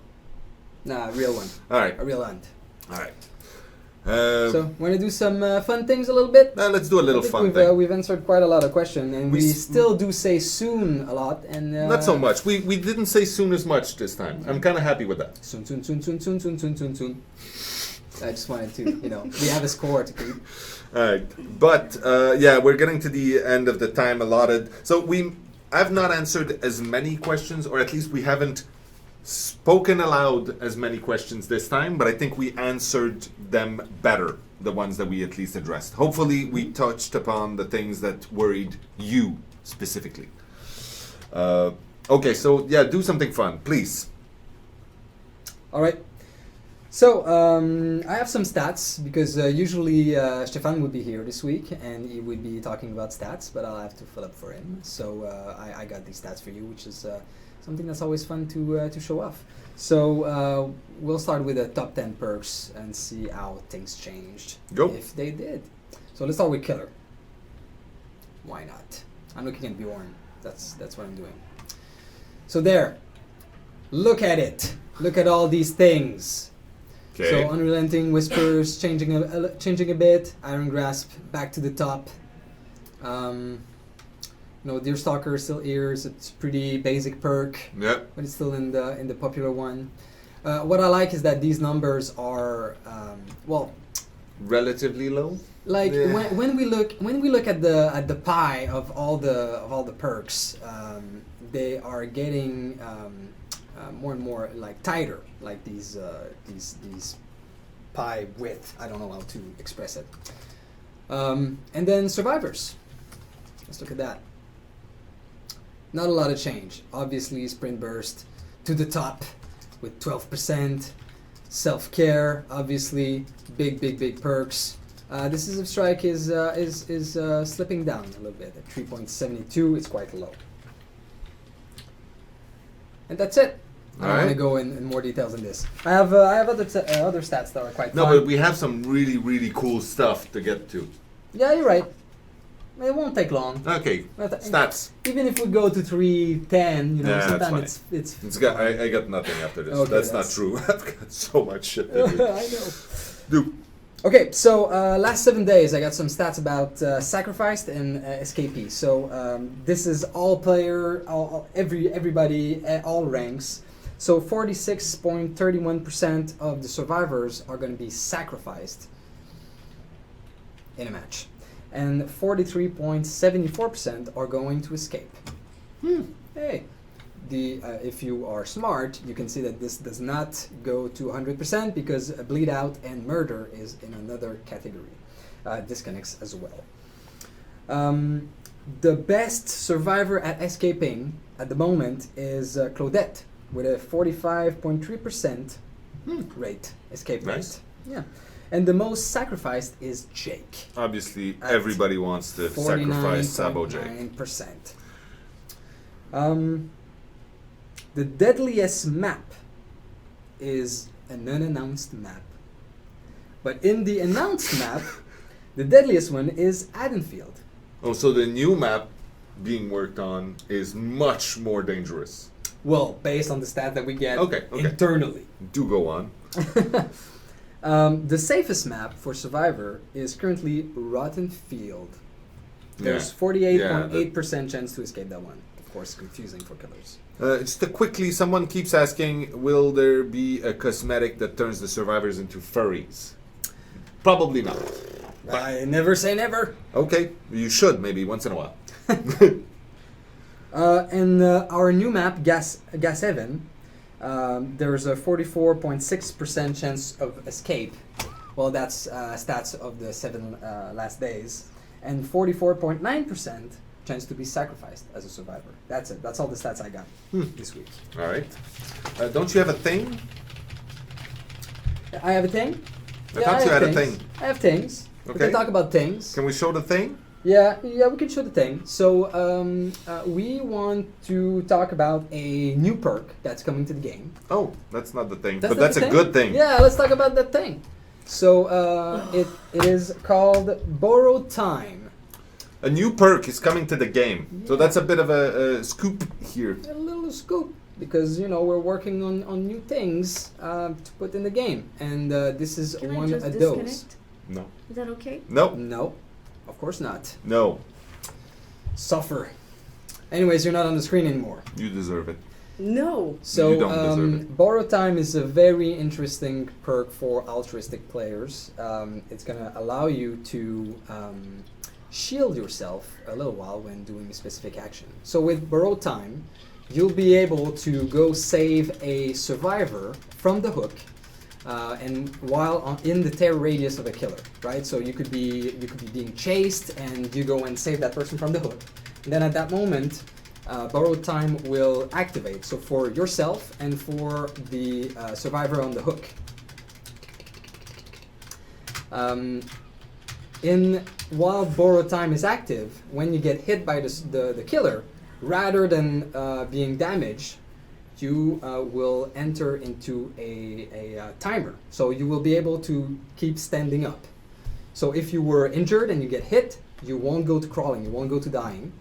Nah, a real one. All right. A real hunt. All right. So, want to do some fun things a little bit? Let's do a little fun thing. We've answered quite a lot of questions, and we still do say soon a lot. And not so much. We didn't say soon as much this time. I'm kind of happy with that. Soon. I just wanted to, we have a score to keep. All right. But, yeah, we're getting to the end of the time allotted. So I've not answered as many questions, or at least we haven't spoken aloud as many questions this time, but I think we answered them better, the ones that we at least addressed. Hopefully we touched upon the things that worried you specifically. Okay, so yeah, do something fun, please. All right. So I have some stats, because usually Stefan would be here this week and he would be talking about stats, but I'll have to fill up for him. So I got these stats for you, which is something that's always fun to show off. So we'll start with the top 10 perks and see how things changed. Go. If they did. So let's start with Killer. Why not? I'm looking at Bjorn. That's what I'm doing. So there. Look at it. Look at all these things. Okay. So Unrelenting Whispers changing a bit. Iron Grasp back to the top. Deerstalker still ears. It's pretty basic perk, Yep. but it's still in the popular one. What I like is that these numbers are Relatively low. like Yeah. when we look at the pie of all the perks, they are getting more and more like tighter, like these pie width. I don't know how to express it. And then Survivors. Let's look at that. Not a lot of change. Obviously, Sprint Burst to the top with 12%. Self-Care, obviously, big perks. Decisive Strike is slipping down a little bit at 3.72. It's quite low. And that's it. I don't want to go in more details than this. I have other stats that are quite No, fun. but we have some really, really cool stuff to get to. Yeah, you're right. It won't take long. Okay, But, stats. Even if we go to 3:10, you know, Yeah, that's sometimes it's. I got nothing after this. Okay, that's not true. I've got so much shit to do. I know. Do. Okay, so last 7 days I got some stats about sacrificed and escapee. So this is all player, everybody, all ranks. So 46.31% of the survivors are going to be sacrificed in a match, and 43.74% are going to escape. Hey. If you are smart, you can see that this does not go to 100% because bleed out and murder is in another category. Disconnects as well. The best survivor at escaping at the moment is Claudette with a 45.3% rate, escape Nice. rate. Yeah. And the most sacrificed is Jake. Obviously, At everybody wants to sacrifice Sabo Jake. 49.9%. The deadliest map is an unannounced map. But in the announced map, the deadliest one is Haddonfield. Oh, so the new map being worked on is much more dangerous. Well, based on the stat that we get Okay. internally. Do go on. The safest map for Survivor is currently Rotten Field. There's 48.8% chance to escape that one. Of course, confusing for killers. Just quickly, someone keeps asking, will there be a cosmetic that turns the survivors into furries? Probably not. I never say never. Okay, you should maybe once in a while. And our new map, Gas 7, there's a 44.6% chance of escape. Well, that's stats of the 7 last days. And 44.9% chance to be sacrificed as a survivor. That's it. That's all the stats I got this week. All right. Don't you have a thing? I have a thing? I thought you had a things. thing. I have things. We Okay. can talk about things. Can we show the thing? Yeah, we can show the thing. So we want to talk about a new perk that's coming to the game. Oh, that's not the thing. That's but not that's the a good thing. Yeah, let's talk about that thing. So it is called Borrow Time. A new perk is coming to the game. So that's a bit of a scoop here. A little scoop, because we're working on new things to put in the game, and this is Can one I just of those. disconnect? No. Is that okay? No. No, of course not. No. Suffer. Anyways, you're not on the screen anymore. You deserve it. No. So You don't deserve it. Borrow Time is a very interesting perk for altruistic players. It's gonna allow you to shield yourself a little while when doing a specific action. So with Borrow Time, you'll be able to go save a survivor from the hook, and while in the terror radius of a killer, right? So you could be being chased, and you go and save that person from the hook. And then at that moment, Borrow Time will activate. So for yourself and for the survivor on the hook. While Borrow Time is active, when you get hit by the killer, rather than being damaged, you will enter into a timer. So you will be able to keep standing up. So if you were injured and you get hit, you won't go to crawling, you won't go to dying,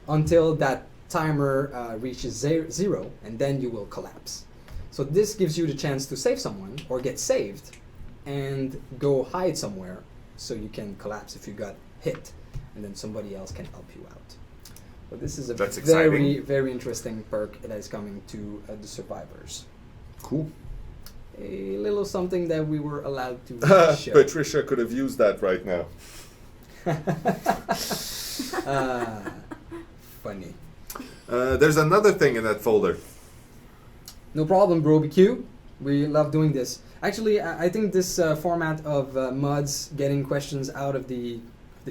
until that timer reaches zero, and then you will collapse. So this gives you the chance to save someone or get saved and go hide somewhere, so you can collapse if you got hit, and then somebody else can help you out. But this is a That's very, exciting. very interesting perk that is coming to the survivors. Cool. A little something that we were allowed to show. Patricia could have used that right now. Funny. There's another thing in that folder. No problem, BroBQ. We love doing this. Actually, I think this format of mods getting questions out of the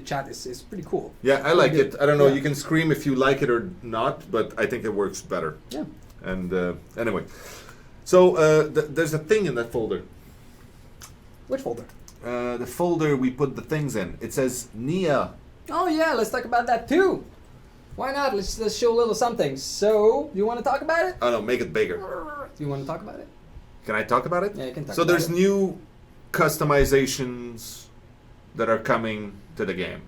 chat is pretty cool. Yeah, I like Pretty it. I don't know, Yeah. you can scream if you like it or not, but I think it works better. Yeah. And anyway. So there's a thing in that folder. Which folder? The folder we put the things in. It says Nia. Oh yeah, let's talk about that too. Why not? Let's show a little something. So, you want to talk about it? Oh no, make it bigger. Do you want to talk about it? Can I talk about it? Yeah, you can talk So about there's it. new customizations that are coming to the game.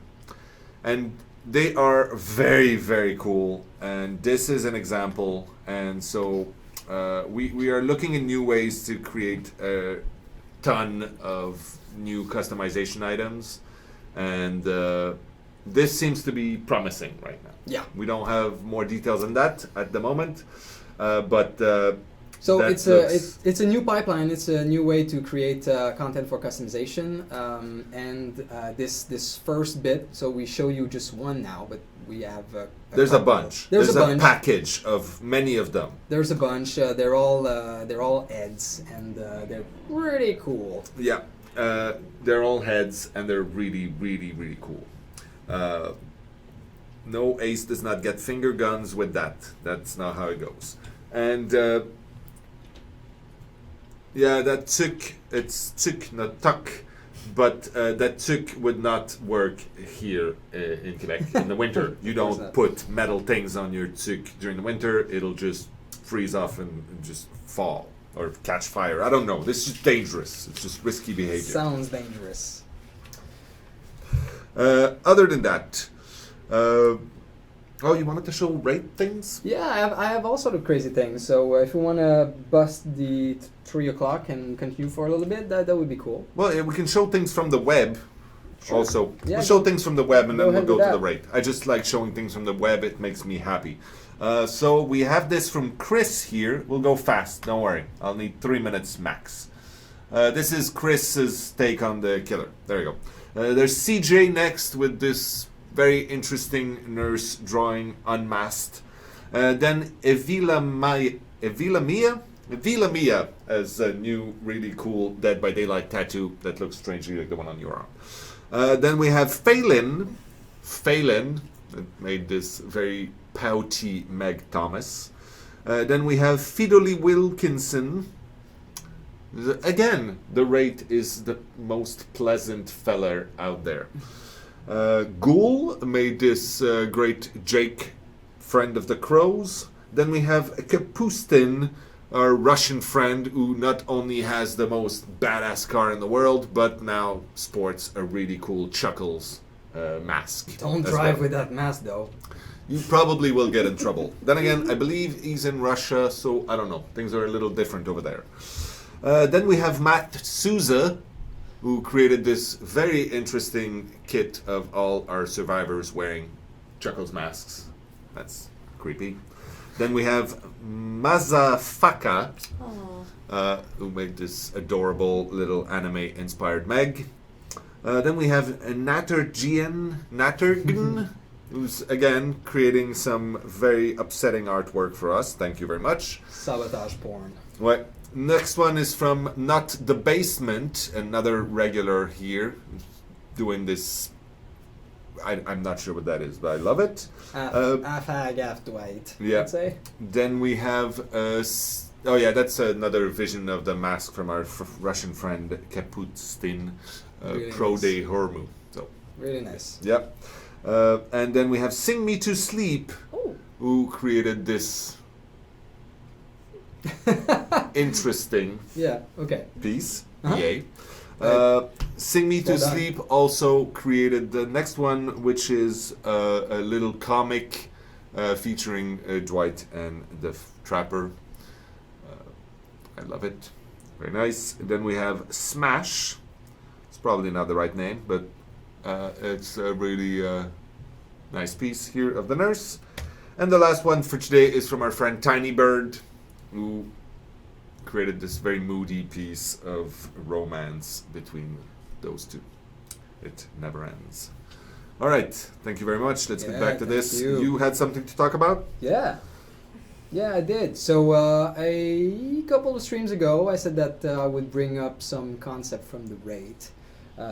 And they are very, very cool. And this is an example. And so we are looking in new ways to create a ton of new customization items. And this seems to be promising right now. Yeah. We don't have more details on that at the moment. But So that it's a new pipeline. It's a new way to create content for customization. And this first bit. So we show you just one now, but we have there's a couple. bunch. There's a bunch. Package of many of them. There's a bunch. They're all heads, and they're pretty cool. Yeah, they're all heads, and they're really, really, really cool. No ace does not get finger guns with that. That's not how it goes. And yeah, that took, not tuck, but that took would not work here in Quebec in the winter. You don't not. put metal things on your tuk during the winter. It'll just freeze off and just fall or catch fire. I don't know. This is dangerous. It's just risky behavior. Sounds dangerous. Other than that, oh, you wanted to show rate things? Yeah, I have all sort of crazy things. So if you want to bust the 3 o'clock and continue for a little bit, that would be cool. Well, yeah, we can show things from the web. Sure. Also, Yeah, we'll show things from the web and go then we'll ahead go with to the that. rate. I just like showing things from the web. It makes me happy. So we have this from Chris here. We'll go fast. Don't worry. I'll need 3 minutes max. This is Chris's take on the killer. There you go. There's CJ next with this very interesting nurse drawing unmasked. Then Evila Mia as a new really cool Dead by Daylight tattoo that looks strangely like the one on your arm. Then we have Phelan that made this very pouty Meg Thomas. Then we have Fidoli Wilkinson. Again, the rate is the most pleasant feller out there. Ghoul made this great Jake, friend of the Crows. Then we have Kapustin, our Russian friend, who not only has the most badass car in the world, but now sports a really cool Chuckles mask. Don't as drive well. with that mask, though. You probably will get in trouble. Then again, I believe he's in Russia, so I don't know. Things are a little different over there. Then we have Matt Souza, who created this very interesting kit of all our survivors wearing Chuckles masks. That's creepy. Then we have Mazafaka, who made this adorable little anime-inspired Meg. Then we have Nattergn, who's again creating some very upsetting artwork for us. Thank you very much. Sabotage porn. Right. Next one is from Not the Basement, another regular here, doing this. I'm not sure what that is, but I love it. Half Hag, half Dwight. Yeah. I'd say. Then we have. Oh yeah, that's another vision of the mask from our Russian friend Kapustin, Really Pro nice. Day Hormu. So. Really nice. Yep. And then we have Sing Me to Sleep, who created this interesting Yeah. Okay. piece. Uh-huh. Yay. Right. Sing Me to Well done. Sleep also created the next one, which is a little comic featuring Dwight and the Trapper. I love it. Very nice. Then we have Smash. It's probably not the right name, but it's a really nice piece here of the nurse. And the last one for today is from our friend Tiny Bird, who created this very moody piece of romance between those two. It never ends. All right, thank you very much. Let's get Yeah, back to thank this. you. You had something to talk about? Yeah. Yeah, I did. So a couple of streams ago, I said that I would bring up some concept from the rate.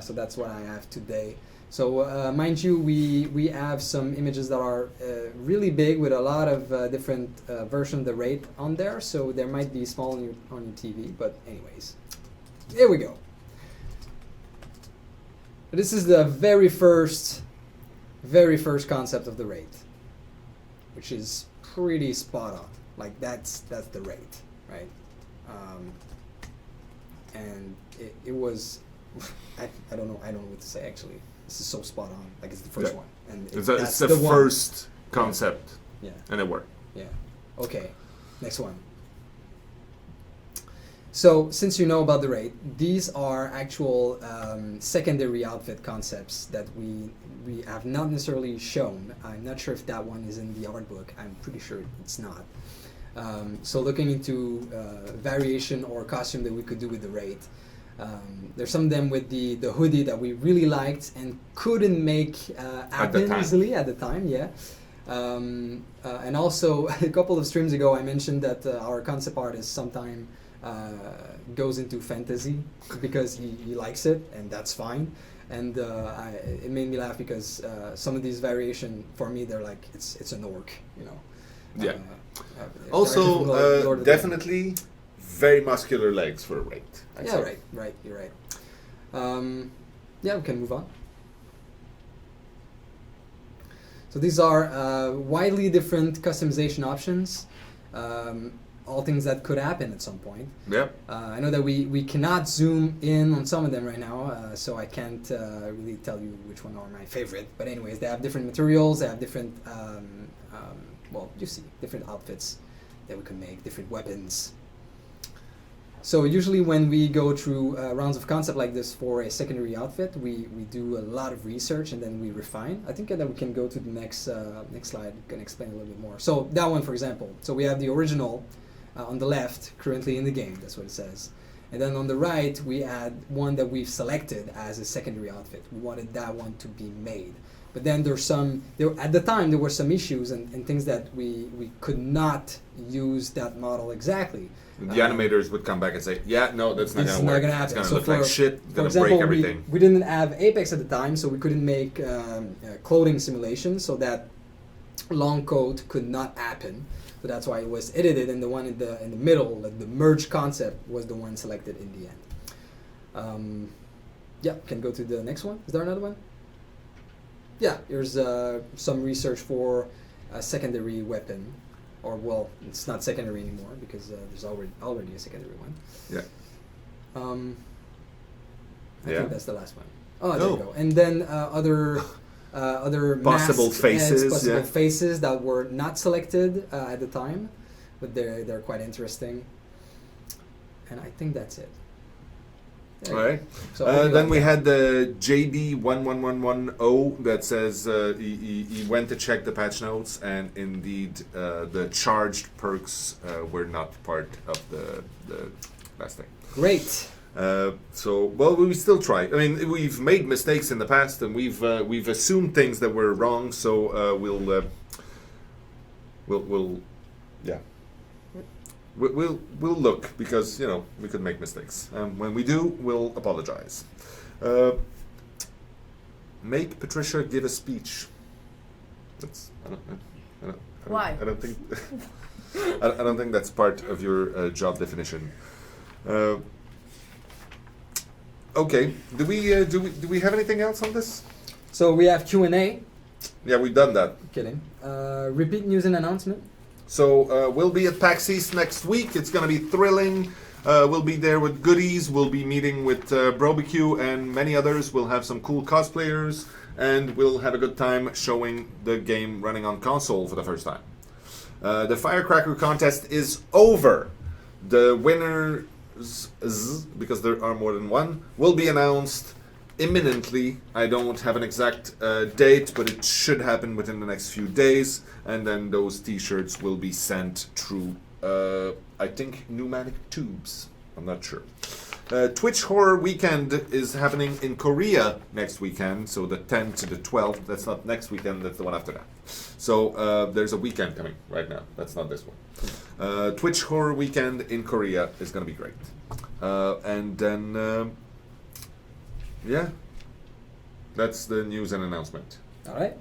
So that's what I have today. So mind you, we have some images that are really big with a lot of different versions of the rate on there. So there might be small on your TV, but anyways, here we go. This is the very first concept of the rate, which is pretty spot on. Like that's the rate, right? and it was I don't know what to say actually. This is so spot on. Like it's the first Yeah. one, and It's the one. first concept, Yeah. and it worked. Yeah. Okay. Next one. So, since you know about the rate, these are actual secondary outfit concepts that we have not necessarily shown. I'm not sure if that one is in the art book. I'm pretty sure it's not. So, looking into variation or costume that we could do with the rate. There's some of them with the hoodie that we really liked and couldn't make happen easily at the time. Yeah. And also, a couple of streams ago, I mentioned that our concept artist sometime goes into fantasy because he likes it, and that's fine. And it made me laugh because some of these variation for me, they're like it's an orc, you know. Yeah. Also, definitely very muscular legs for a rate. Yeah, right. You're right. Yeah, we can move on. So these are widely different customization options. All things that could happen at some point. Yeah. I know that we cannot zoom in on some of them right now, so I can't really tell you which one are my favorite. But anyways, they have different materials, they have different, well, you see, different outfits that we can make, different weapons. So usually when we go through rounds of concept like this for a secondary outfit, we do a lot of research and then we refine. I think that we can go to the next slide, can explain a little bit more. So that one, for example. So we have the original on the left, currently in the game, that's what it says. And then on the right, we add one that we've selected as a secondary outfit. We wanted that one to be made. But then at the time, there were some issues and things that we could not use that model exactly. The animators would come back and say, yeah, no, that's not going to work. Gonna happen. It's going to look like shit. It's going to example, break everything. We didn't have Apex at the time, so we couldn't make clothing simulations, so that long coat could not happen. So that's why it was edited, and the one in the middle, like the merge concept, was the one selected in the end. Yeah, can go to the next one. Is there another one? Yeah, here's some research for a secondary weapon. Or, well, it's not secondary anymore because there's already a secondary one. Yeah. I think that's the last one. Oh, there you go. And then other possible faces, faces that were not selected at the time, but they're quite interesting. And I think that's it. All right. So then we had the JB11110 that says he went to check the patch notes, and indeed the charged perks were not part of the last thing. Great. So, well, we still try. I mean, we've made mistakes in the past, and we've assumed things that were wrong. So we'll yeah. We'll look, because we could make mistakes. When we do, we'll apologize. Make Patricia give a speech. That's Why? I don't think I don't think that's part of your job definition. Okay. Do we have anything else on this? So we have Q&A. Yeah, we've done that. Kidding. Repeat news and announcement. So we'll be at PAX East next week. It's going to be thrilling. We'll be there with goodies. We'll be meeting with Brochu-Gagne and many others. We'll have some cool cosplayers, and we'll have a good time showing the game running on console for the first time. The Firecracker contest is over. The winners, because there are more than one, will be announced imminently. I don't have an exact date, but it should happen within the next few days, and then those t-shirts will be sent through I think pneumatic tubes. I'm not sure. Twitch Horror Weekend is happening in Korea next weekend, so the 10th to the 12th. That's not next weekend, that's the one after that. So there's a weekend coming right now. That's not this one. Twitch Horror Weekend in Korea is going to be great. And then yeah, that's the news and announcement. All right.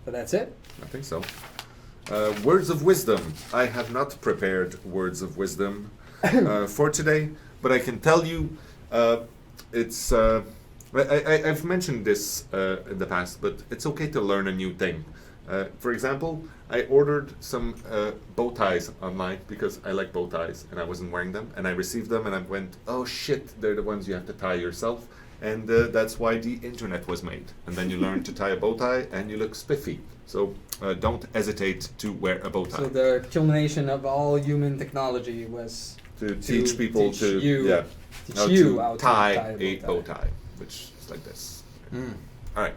So that's it? I think so. Words of wisdom. I have not prepared words of wisdom for today, but I can tell you it's... I've mentioned this in the past, but it's okay to learn a new thing. For example, I ordered some bow ties online because I like bow ties and I wasn't wearing them, and I received them and I went, oh shit, they're the ones you have to tie yourself, and that's why the internet was made. And then you learn to tie a bow tie and you look spiffy. So don't hesitate to wear a bow tie. So the culmination of all human technology was to teach people teach to you, yeah, teach how you to how to tie tie a bow tie, which is like this. Mm. All right.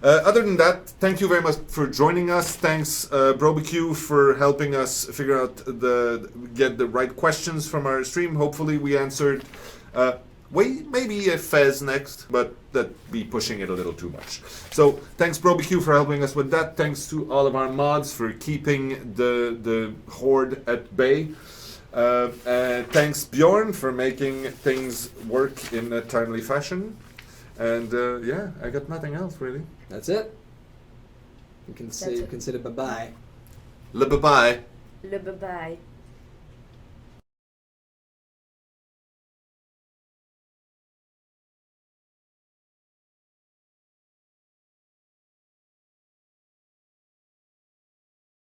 Other than that, thank you very much for joining us. Thanks, Brochu, for helping us figure out get the right questions from our stream. Hopefully, we answered. Maybe a Fez next, but that'd be pushing it a little too much. So thanks, Brochu, for helping us with that. Thanks to all of our mods for keeping the horde at bay. Thanks, Bjorn, for making things work in a timely fashion. And yeah, I got nothing else really. That's it. You can say it. bye-bye. Bye-bye. Le bye-bye.